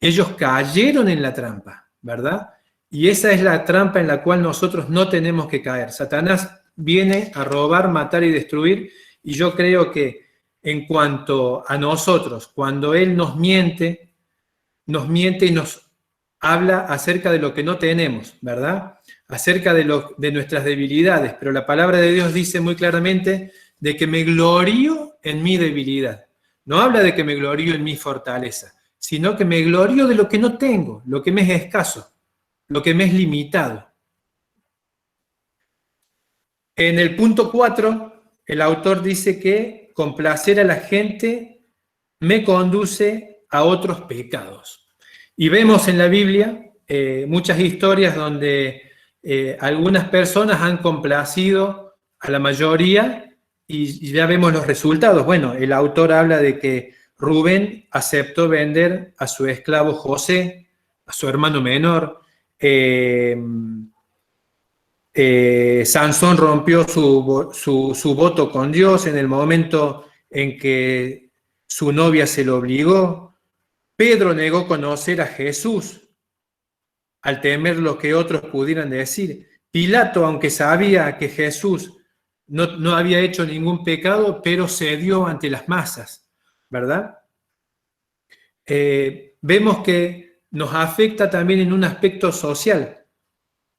Ellos cayeron en la trampa, ¿verdad? Y esa es la trampa en la cual nosotros no tenemos que caer. Satanás viene a robar, matar y destruir, y yo creo que en cuanto a nosotros, cuando Él nos miente y nos habla acerca de lo que no tenemos, ¿verdad? Acerca de nuestras debilidades, pero la palabra de Dios dice muy claramente de que me glorío en mi debilidad. No habla de que me glorío en mi fortaleza, sino que me glorío de lo que no tengo, lo que me es escaso, lo que me es limitado. En el punto 4, el autor dice que complacer a la gente me conduce a otros pecados. Y vemos en la Biblia muchas historias donde algunas personas han complacido a la mayoría y ya vemos los resultados. Bueno, el autor habla de que Rubén aceptó vender a su esclavo José, a su hermano menor. Sansón rompió su voto con Dios en el momento en que su novia se lo obligó. Pedro negó conocer a Jesús al temer lo que otros pudieran decir. Pilato, aunque sabía que Jesús no había hecho ningún pecado, pero cedió ante las masas, ¿verdad? Vemos que nos afecta también en un aspecto social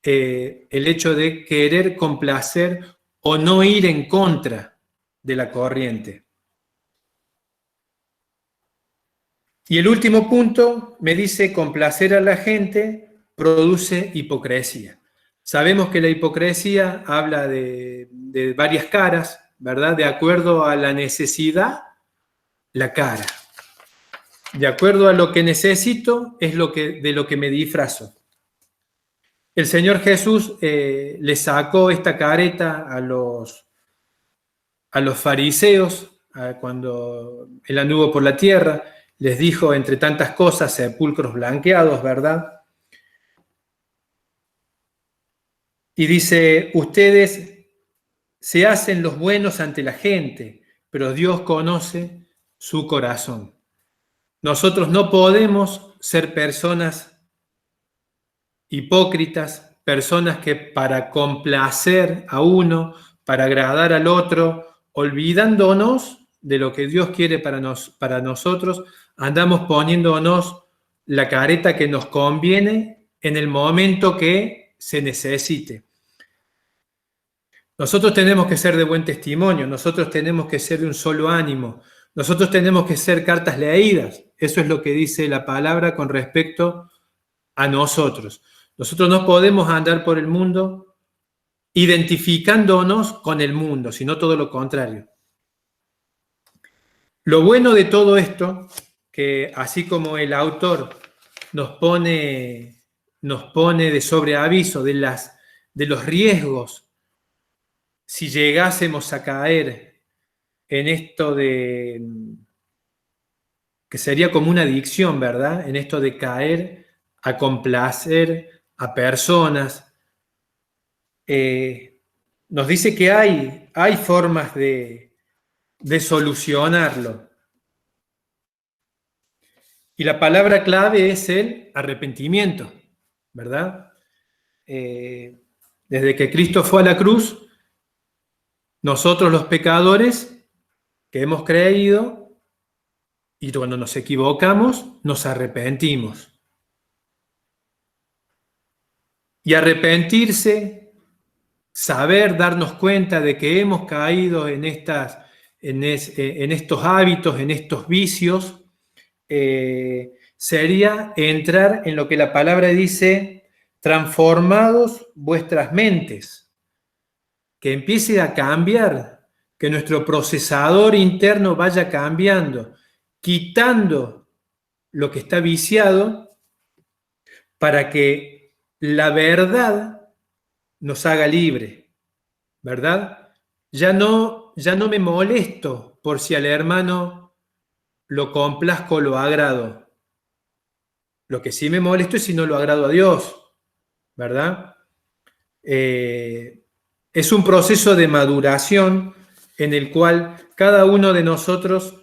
el hecho de querer complacer o no ir en contra de la corriente. Y el último punto me dice, complacer a la gente produce hipocresía. Sabemos que la hipocresía habla de varias caras, ¿verdad? De acuerdo a la necesidad, la cara. De acuerdo a lo que necesito, es de lo que me disfrazo. El Señor Jesús le sacó esta careta a los fariseos cuando Él anduvo por la tierra. Les dijo, entre tantas cosas, sepulcros blanqueados, ¿verdad? Y dice, ustedes se hacen los buenos ante la gente, pero Dios conoce su corazón. Nosotros no podemos ser personas hipócritas, personas que para complacer a uno, para agradar al otro, olvidándonos de lo que Dios quiere para nosotros, andamos poniéndonos la careta que nos conviene en el momento que se necesite. Nosotros tenemos que ser de buen testimonio, nosotros tenemos que ser de un solo ánimo, nosotros tenemos que ser cartas leídas. Eso es lo que dice la palabra con respecto a nosotros. Nosotros no podemos andar por el mundo identificándonos con el mundo, sino todo lo contrario. Lo bueno de todo esto, que así como el autor nos pone de sobreaviso de los riesgos si llegásemos a caer en esto de, que sería como una adicción, ¿verdad? En esto de caer a complacer a personas. Nos dice que hay formas de solucionarlo. Y la palabra clave es el arrepentimiento, ¿verdad? Desde que Cristo fue a la cruz, nosotros los pecadores que hemos creído y cuando nos equivocamos, nos arrepentimos. Y arrepentirse, saber, darnos cuenta de que hemos caído en estos hábitos, en estos vicios, sería entrar en lo que la palabra dice, transformados vuestras mentes, que empiece a cambiar, que nuestro procesador interno vaya cambiando, quitando lo que está viciado para que la verdad nos haga libre, ¿verdad? Ya no me molesto por si al hermano lo complazco o lo agrado. Lo que sí me molesto es si no lo agrado a Dios, ¿verdad? Es un proceso de maduración en el cual cada uno de nosotros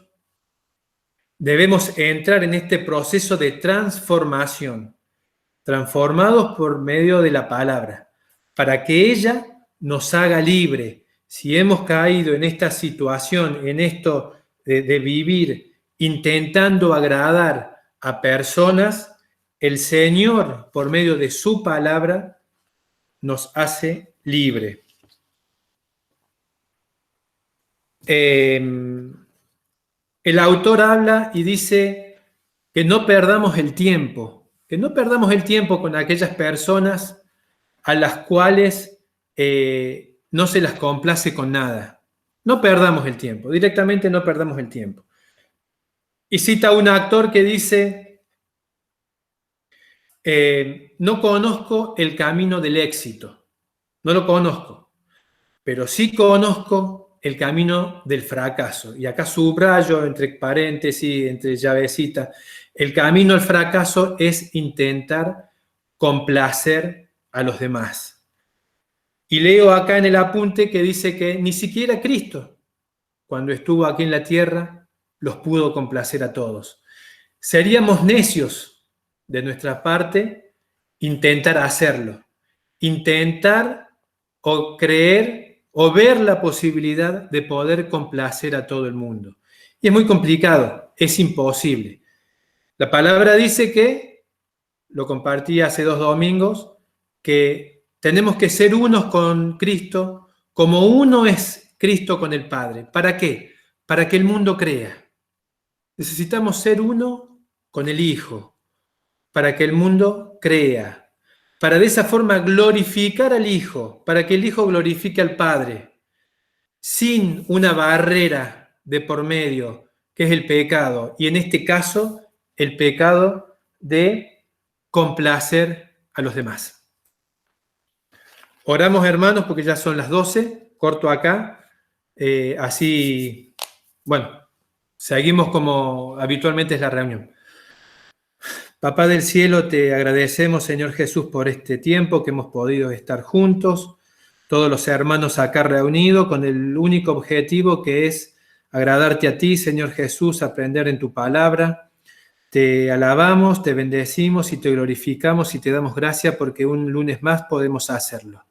debemos entrar en este proceso de transformación, transformados por medio de la palabra, para que ella nos haga libre. Si hemos caído en esta situación, en esto de vivir intentando agradar a personas, el Señor, por medio de su palabra, nos hace libre. El autor habla y dice que no perdamos el tiempo, con aquellas personas a las cuales no se las complace con nada. No perdamos el tiempo, directamente no perdamos el tiempo. Y cita un actor que dice, no conozco el camino del éxito, no lo conozco, pero sí conozco el camino del fracaso. Y acá subrayo, entre paréntesis, entre llavecitas, el camino al fracaso es intentar complacer a los demás. Y leo acá en el apunte que dice que ni siquiera Cristo, cuando estuvo aquí en la tierra, los pudo complacer a todos. Seríamos necios de nuestra parte intentar hacerlo, intentar o creer o ver la posibilidad de poder complacer a todo el mundo. Y es muy complicado, es imposible. La palabra dice que, lo compartí hace 2 domingos, que tenemos que ser unos con Cristo como uno es Cristo con el Padre. ¿Para qué? Para que el mundo crea. Necesitamos ser uno con el Hijo, para que el mundo crea, para de esa forma glorificar al Hijo, para que el Hijo glorifique al Padre, sin una barrera de por medio, que es el pecado, y en este caso, el pecado de complacer a los demás. Oramos, hermanos, porque ya son las 12, corto acá, así, bueno, seguimos como habitualmente es la reunión. Papá del cielo, te agradecemos, Señor Jesús, por este tiempo que hemos podido estar juntos, todos los hermanos acá reunidos, con el único objetivo que es agradarte a ti, Señor Jesús, aprender en tu palabra. Te alabamos, te bendecimos y te glorificamos y te damos gracias porque un lunes más podemos hacerlo.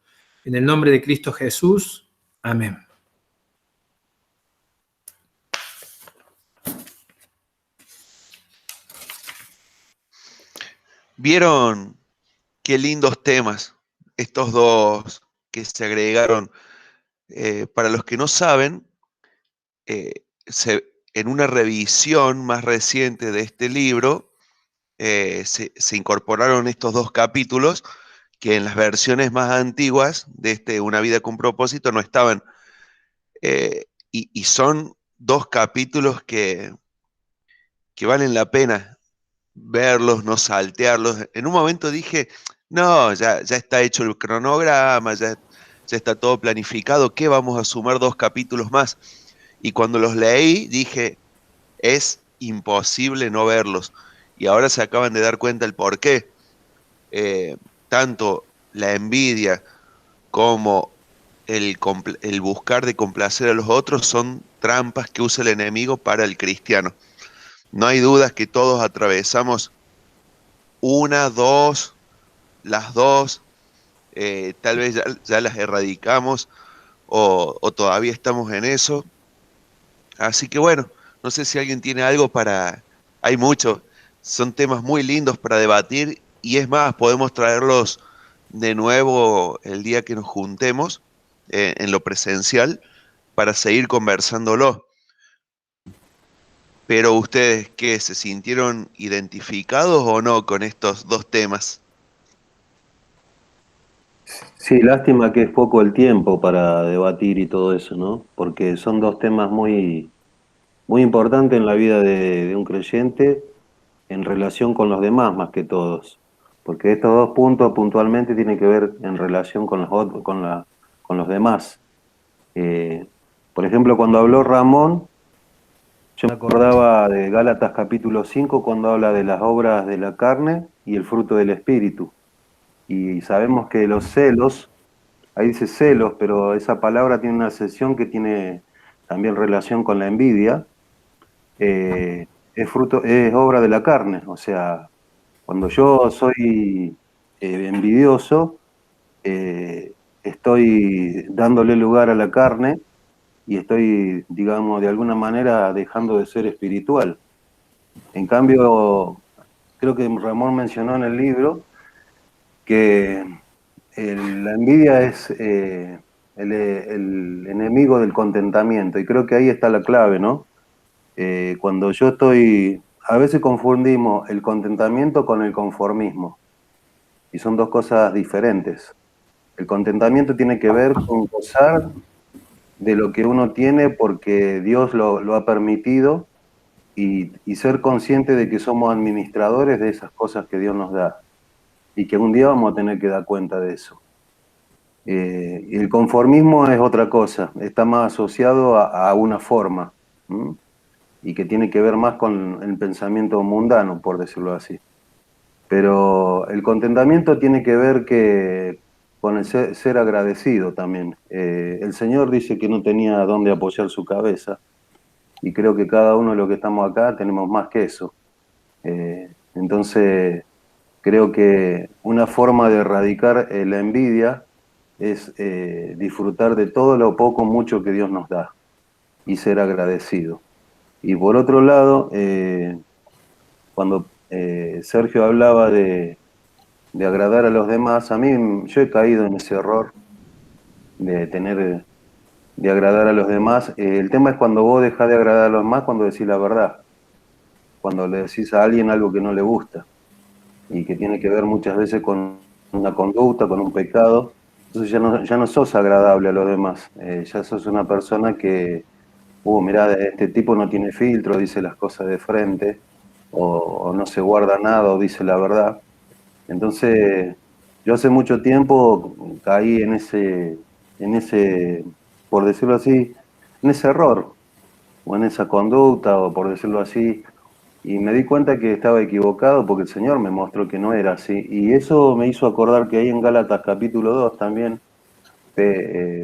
En el nombre de Cristo Jesús, amén. ¿Vieron qué lindos temas estos dos que se agregaron? Para los que no saben, en una revisión más reciente de este libro, se incorporaron estos 2 capítulos que en las versiones más antiguas de Una vida con propósito no estaban. Y son 2 capítulos que valen la pena verlos, no saltearlos. En un momento dije, no, ya está hecho el cronograma, ya está todo planificado, ¿qué vamos a sumar 2 capítulos más? Y cuando los leí dije, es imposible no verlos. Y ahora se acaban de dar cuenta el por qué. Tanto la envidia como el buscar de complacer a los otros son trampas que usa el enemigo para el cristiano. No hay dudas que todos atravesamos una, dos, las dos, tal vez ya las erradicamos o todavía estamos en eso. Así que bueno, no sé si alguien tiene algo para... Hay mucho, son temas muy lindos para debatir y es más, podemos traerlos de nuevo el día que nos juntemos en lo presencial para seguir conversándolo. Pero ustedes, ¿qué? ¿Se sintieron identificados o no con estos 2 temas? Sí, lástima que es poco el tiempo para debatir y todo eso, ¿no? Porque son 2 temas muy, muy importantes en la vida de un creyente en relación con los demás más que todos. Porque estos 2 puntos puntualmente tienen que ver en relación con con los demás. Por ejemplo, cuando habló Ramón, yo me acordaba de Gálatas capítulo 5 cuando habla de las obras de la carne y el fruto del espíritu. Y sabemos que los celos, ahí dice celos, pero esa palabra tiene una acepción que tiene también relación con la envidia. Es obra de la carne, o sea, cuando yo soy envidioso, estoy dándole lugar a la carne y estoy, digamos, de alguna manera dejando de ser espiritual. En cambio, creo que Ramón mencionó en el libro que la envidia es el enemigo del contentamiento, y creo que ahí está la clave, ¿no? Cuando yo a veces confundimos el contentamiento con el conformismo, y son 2 cosas diferentes. El contentamiento tiene que ver con gozar de lo que uno tiene porque Dios lo ha permitido y ser consciente de que somos administradores de esas cosas que Dios nos da y que un día vamos a tener que dar cuenta de eso. El conformismo es otra cosa, está más asociado a una forma, ¿m? Y que tiene que ver más con el pensamiento mundano, por decirlo así. Pero el contentamiento tiene que ver con el ser agradecido también. El Señor dice que no tenía dónde apoyar su cabeza, y creo que cada uno de los que estamos acá tenemos más que eso. Entonces, creo que una forma de erradicar la envidia es disfrutar de todo lo poco, mucho que Dios nos da y ser agradecido. Y por otro lado, cuando Sergio hablaba de agradar a los demás, a mí yo he caído en ese error de agradar a los demás. El tema es cuando vos dejás de agradar a los demás, cuando decís la verdad, cuando le decís a alguien algo que no le gusta y que tiene que ver muchas veces con una conducta, con un pecado. Entonces ya no sos agradable a los demás, ya sos una persona que, mirá, este tipo no tiene filtro, dice las cosas de frente, o no se guarda nada, o dice la verdad. Entonces, yo hace mucho tiempo caí en ese, por decirlo así, en ese error, o en esa conducta, o por decirlo así, y me di cuenta que estaba equivocado porque el Señor me mostró que no era así. Y eso me hizo acordar que ahí en Gálatas capítulo 2 también,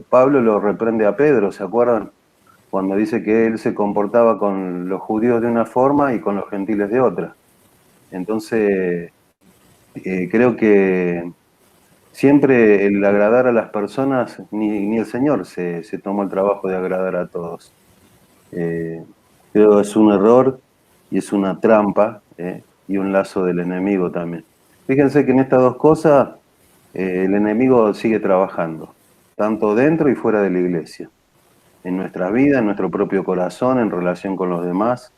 Pablo lo reprende a Pedro, ¿se acuerdan? Cuando dice que él se comportaba con los judíos de una forma y con los gentiles de otra. Entonces, creo que siempre el agradar a las personas, ni el Señor se tomó el trabajo de agradar a todos. Creo que es un error y es una trampa, y un lazo del enemigo también. Fíjense que en estas 2 cosas el enemigo sigue trabajando, tanto dentro y fuera de la iglesia, en nuestra vida, en nuestro propio corazón, en relación con los demás,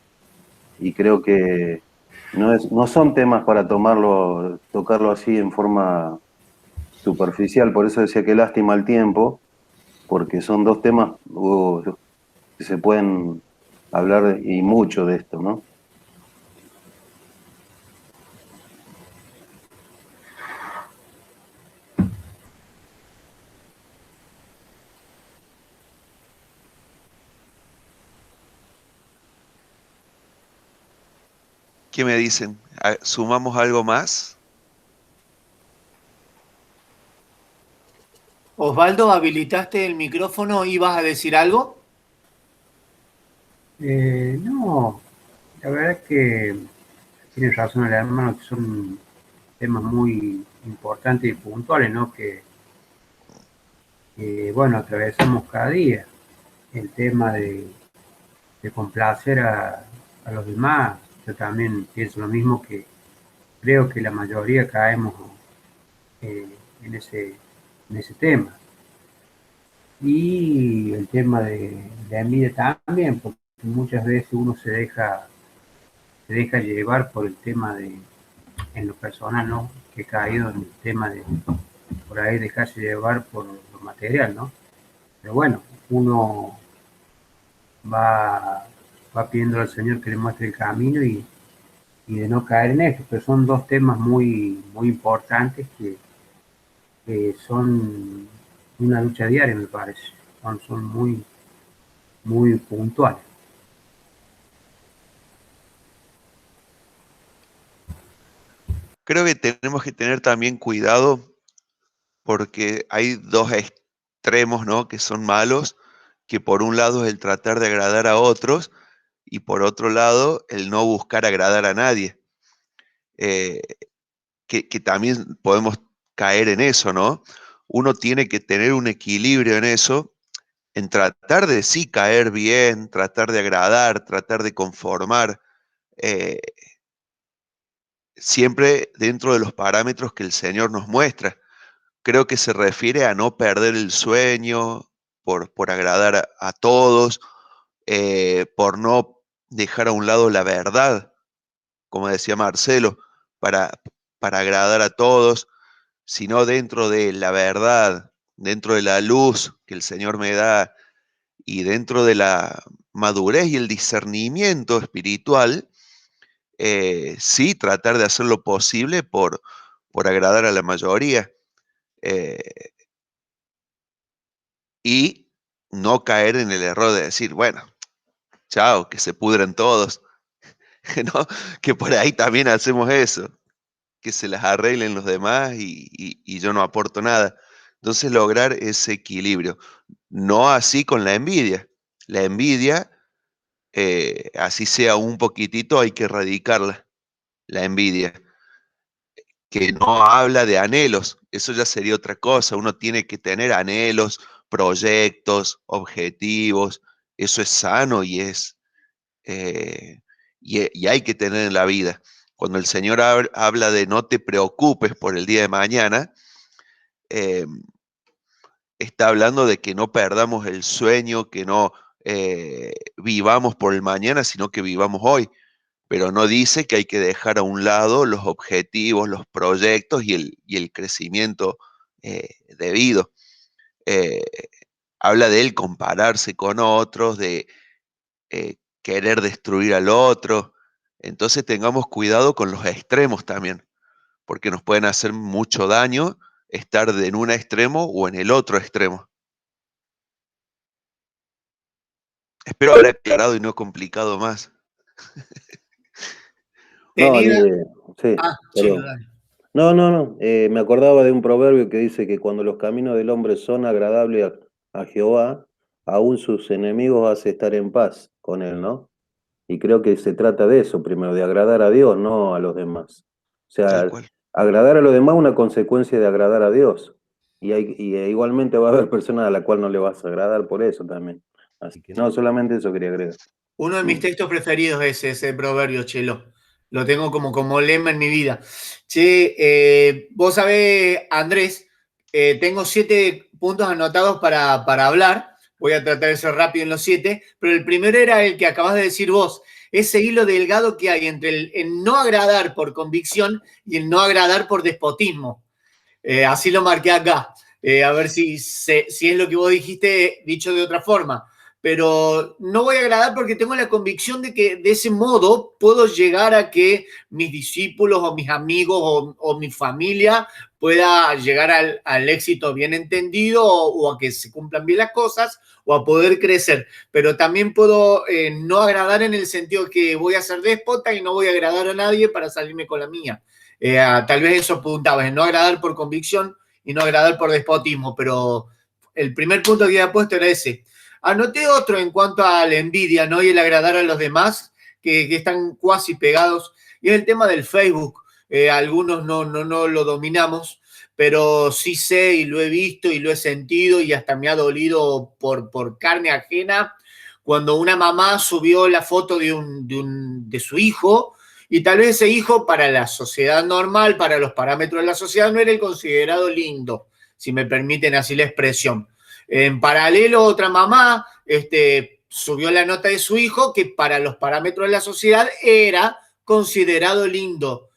y creo que no son temas para tocarlo así en forma superficial, por eso decía que lástima el tiempo, porque son dos temas que se pueden hablar y mucho de esto, ¿no? ¿Qué me dicen? ¿Sumamos algo más? Osvaldo, habilitaste el micrófono, ¿ibas a decir algo? No, la verdad es que tiene razón el hermano, que son temas muy importantes y puntuales, ¿no? Bueno, atravesamos cada día. El tema de complacer a los demás, yo también pienso lo mismo, que creo que la mayoría caemos eh, en ese tema. Y el tema de la envidia también, porque muchas veces uno se deja llevar por el tema en lo personal, ¿no? Que he caído en el tema de por ahí dejarse llevar por lo material, ¿no? Pero bueno, uno va, va pidiendo al Señor que le muestre el camino y de no caer en esto, pero son dos temas muy importantes que son una lucha diaria, me parece. Son muy puntuales. Creo que tenemos que tener también cuidado porque hay dos extremos, ¿no? Que son malos, que por un lado es el tratar de agradar a otros y por otro lado el no buscar agradar a nadie. Eh, que también podemos caer en eso, ¿no? Uno tiene que tener un equilibrio en eso, en tratar de sí caer bien, tratar de agradar, tratar de conformar, eh, siempre dentro de los parámetros que el Señor nos muestra. Creo que se refiere a no perder el sueño por agradar a todos, por no dejar a un lado la verdad, como decía Marcelo, para, para agradar a todos, sino dentro de la verdad, dentro de la luz que el Señor me da y dentro de la madurez y el discernimiento espiritual, sí tratar de hacer lo posible por agradar a la mayoría. eh, y no caer en el error de decir, bueno, chao, que se pudren todos, ¿no? Que por ahí también hacemos eso, que se las arreglen los demás y yo no aporto nada. Entonces lograr ese equilibrio. No así con la envidia. La envidia, así sea un poquitito, hay que erradicarla, la envidia, que no habla de anhelos, eso ya sería otra cosa. Uno tiene que tener anhelos, proyectos, objetivos, eso es sano eh, y hay que tener en la vida. Cuando el Señor habla de no te preocupes por el día de mañana, eh, está hablando de que no perdamos el sueño, que no vivamos por el mañana, sino que vivamos hoy. Pero no dice que hay que dejar a un lado los objetivos, los proyectos y el crecimiento debido. Eh, Habla de él compararse con otros, de querer destruir al otro. Entonces tengamos cuidado con los extremos también, porque nos pueden hacer mucho daño estar en un extremo o en el otro extremo. Espero haber aclarado y no complicado más. No, Tenía... sí, Chelo, perdón. dale. No, me acordaba de un proverbio que dice que cuando los caminos del hombre son agradables a Jehová, aún sus enemigos hace estar en paz con él, ¿no? Y creo que se trata de eso, primero, de agradar a Dios, no a los demás. O Tal sea, cual. agradar a los demás es una consecuencia de agradar a Dios. Igualmente va a haber personas a las cuales no le vas a agradar por eso también. Así que no, solamente eso quería agregar. Uno de mis textos preferidos es ese proverbio, Chelo. Lo tengo como lema en mi vida. Che, vos sabés, Andrés, tengo 7 puntos anotados para hablar. Voy a tratar de ser rápido en los 7, pero el primero era el que acabas de decir vos. Ese hilo delgado que hay entre el no agradar por convicción y el no agradar por despotismo. Así lo marqué acá. A ver si es lo que vos dijiste dicho de otra forma. Pero no voy a agradar porque tengo la convicción de que de ese modo puedo llegar a que mis discípulos o mis amigos o mi familia pueda llegar al éxito bien entendido o a que se cumplan bien las cosas o a poder crecer. Pero también puedo no agradar en el sentido que voy a ser déspota y no voy a agradar a nadie para salirme con la mía. Tal vez eso apuntaba, en no agradar por convicción y no agradar por despotismo, pero el primer punto que había puesto era ese. Anoté otro en cuanto a la envidia, ¿no? Y el agradar a los demás, que están cuasi pegados, y es el tema del Facebook. Algunos no lo dominamos, pero sí sé y lo he visto y lo he sentido y hasta me ha dolido por carne ajena cuando una mamá subió la foto de su hijo y tal vez ese hijo para la sociedad normal, para los parámetros de la sociedad, no era el considerado lindo, si me permiten así la expresión. En paralelo, otra mamá subió la nota de su hijo que para los parámetros de la sociedad era considerado lindo.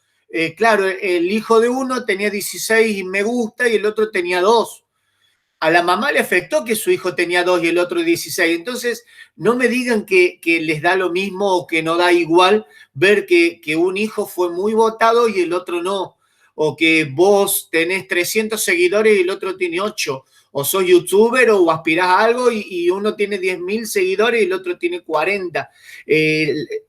Claro, el hijo de uno tenía 16 me gusta y el otro tenía 2. A la mamá le afectó que su hijo tenía 2 y el otro 16. Entonces, no me digan que les da lo mismo o que no da igual ver que un hijo fue muy votado y el otro no. O que vos tenés 300 seguidores y el otro tiene 8. O sos youtuber o aspirás a algo y uno tiene 10.000 seguidores y el otro tiene 40.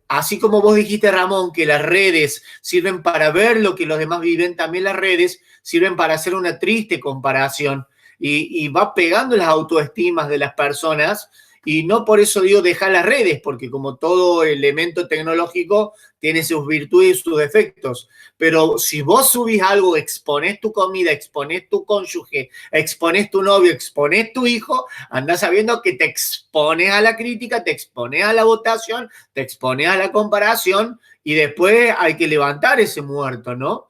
Así como vos dijiste, Ramón, que las redes sirven para ver lo que los demás viven, también las redes sirven para hacer una triste comparación y va pegando las autoestimas de las personas. Y no por eso digo dejar las redes, porque como todo elemento tecnológico tiene sus virtudes y sus defectos. Pero si vos subís algo, exponés tu comida, exponés tu cónyuge, exponés tu novio, exponés tu hijo, andás sabiendo que te expones a la crítica, te expones a la votación, te expones a la comparación y después hay que levantar ese muerto, ¿no?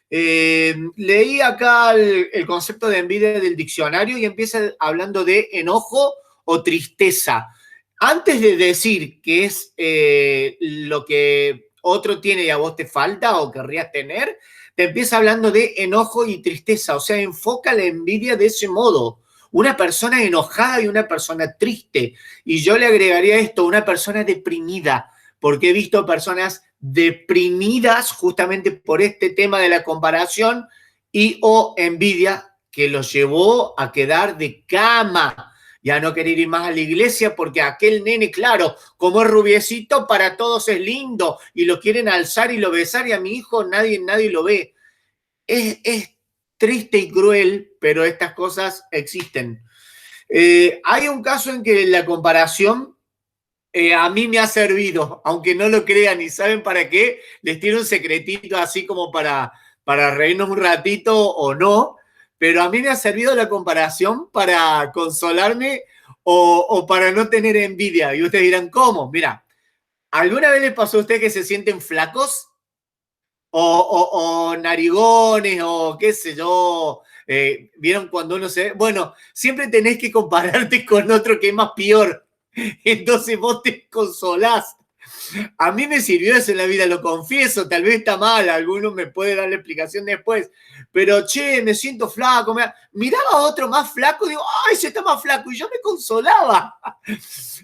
Leí acá el concepto de envidia del diccionario y empieza hablando de enojo o tristeza. Antes de decir que es lo que otro tiene y a vos te falta o querrías tener, te empieza hablando de enojo y tristeza, o sea, enfoca la envidia de ese modo. Una persona enojada y una persona triste. Y yo le agregaría esto, una persona deprimida, porque he visto personas deprimidas justamente por este tema de la comparación y o envidia que los llevó a quedar de cama y a no querer ir más a la iglesia porque aquel nene, claro, como es rubiecito, para todos es lindo y lo quieren alzar y lo besar y a mi hijo nadie lo ve. Es triste y cruel, pero estas cosas existen. Hay un caso en que la comparación a mí me ha servido, aunque no lo crean y saben para qué, les tiro un secretito así como para reírnos un ratito o no, pero a mí me ha servido la comparación para consolarme o para no tener envidia. Y ustedes dirán, ¿cómo? Mira, ¿alguna vez les pasó a ustedes que se sienten flacos? O narigones, o qué sé yo, ¿vieron cuando uno se ve? Bueno, siempre tenés que compararte con otro que es más peor. Entonces vos te consolás. A mí me sirvió eso en la vida, lo confieso, tal vez está mal, alguno me puede dar la explicación después, pero che, me siento flaco, miraba a otro más flaco y digo, ay, ese está más flaco, y yo me consolaba.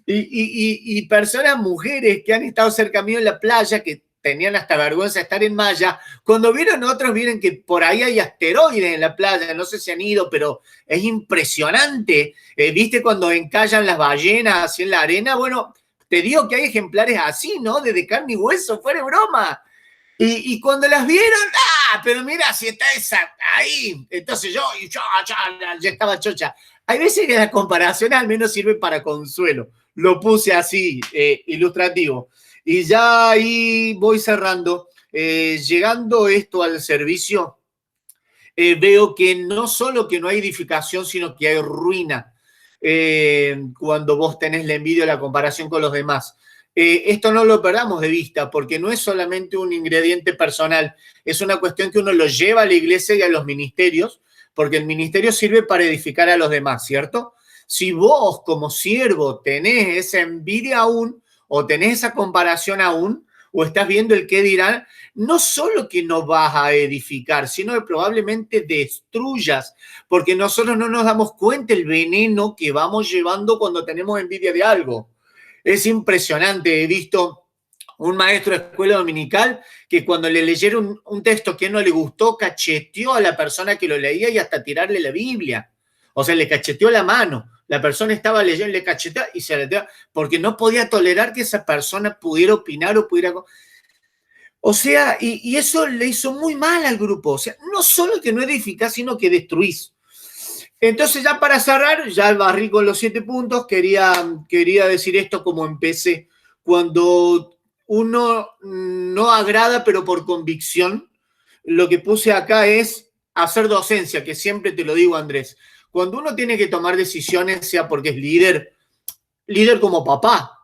Y personas, mujeres que han estado cerca mío en la playa, que tenían hasta vergüenza de estar en malla, cuando vieron otros, vieron que por ahí hay asteroides en la playa, no sé si han ido, pero es impresionante. ¿Viste cuando encallan las ballenas así en la arena? Bueno, te digo que hay ejemplares así, ¿no? De carne y hueso, fuera de broma. Y cuando las vieron, pero mira, si está esa ahí. Entonces yo ya estaba chocha. Hay veces que la comparación al menos sirve para consuelo. Lo puse así, ilustrativo. Y ya ahí voy cerrando. Llegando esto al servicio, veo que no solo que no hay edificación, sino que hay ruina cuando vos tenés la envidia o la comparación con los demás. Esto no lo perdamos de vista, porque no es solamente un ingrediente personal, es una cuestión que uno lo lleva a la iglesia y a los ministerios, porque el ministerio sirve para edificar a los demás, ¿cierto? Si vos como siervo tenés esa envidia aún, o tenés esa comparación aún, o estás viendo el qué dirán, no solo que no vas a edificar, sino que probablemente destruyas, porque nosotros no nos damos cuenta el veneno que vamos llevando cuando tenemos envidia de algo. Es impresionante, he visto un maestro de escuela dominical que cuando le leyeron un texto que no le gustó, cacheteó a la persona que lo leía y hasta tirarle la Biblia. O sea, le cacheteó la mano. La persona estaba leyendo, le cacheteó y se la dio, porque no podía tolerar que esa persona pudiera opinar o pudiera... O sea, y eso le hizo muy mal al grupo. O sea, no solo que no edificás, sino que destruís. Entonces, ya para cerrar, ya barrí con los 7 puntos, quería decir esto como empecé. Cuando uno no agrada, pero por convicción, lo que puse acá es hacer docencia, que siempre te lo digo, Andrés. Cuando uno tiene que tomar decisiones, sea porque es líder, líder como papá,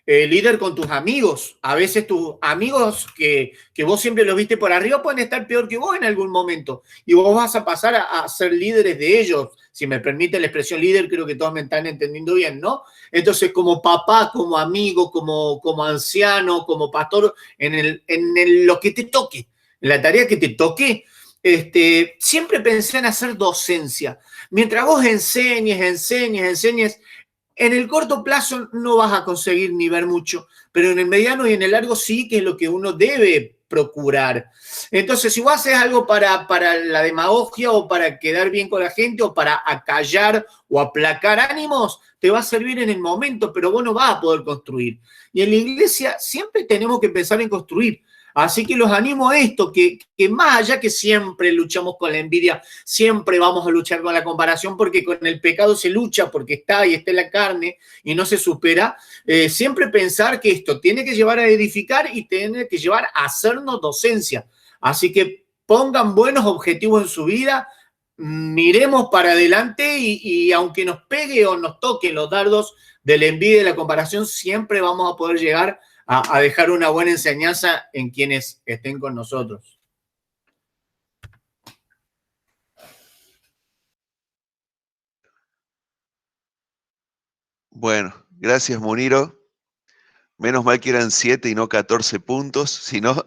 líder con tus amigos. A veces tus amigos que vos siempre los viste por arriba pueden estar peor que vos en algún momento. Y vos vas a pasar a ser líderes de ellos. Si me permite la expresión líder, creo que todos me están entendiendo bien, ¿no? Entonces, como papá, como amigo, como anciano, como pastor, en lo que te toque, en la tarea que te toque, siempre pensé en hacer docencia. Mientras vos enseñes, en el corto plazo no vas a conseguir ni ver mucho, pero en el mediano y en el largo sí, que es lo que uno debe procurar. Entonces, si vos haces algo para la demagogia o para quedar bien con la gente o para acallar o aplacar ánimos, te va a servir en el momento, pero vos no vas a poder construir. Y en la iglesia siempre tenemos que pensar en construir. Así que los animo a esto, que más allá que siempre luchamos con la envidia, siempre vamos a luchar con la comparación, porque con el pecado se lucha, porque está en la carne y no se supera, siempre pensar que esto tiene que llevar a edificar y tiene que llevar a hacernos docencia. Así que pongan buenos objetivos en su vida, miremos para adelante y aunque nos pegue o nos toquen los dardos de la envidia y de la comparación, siempre vamos a poder llegar a dejar una buena enseñanza en quienes estén con nosotros. Bueno, gracias, Muniro. Menos mal que eran 7 y no 14 puntos, si no,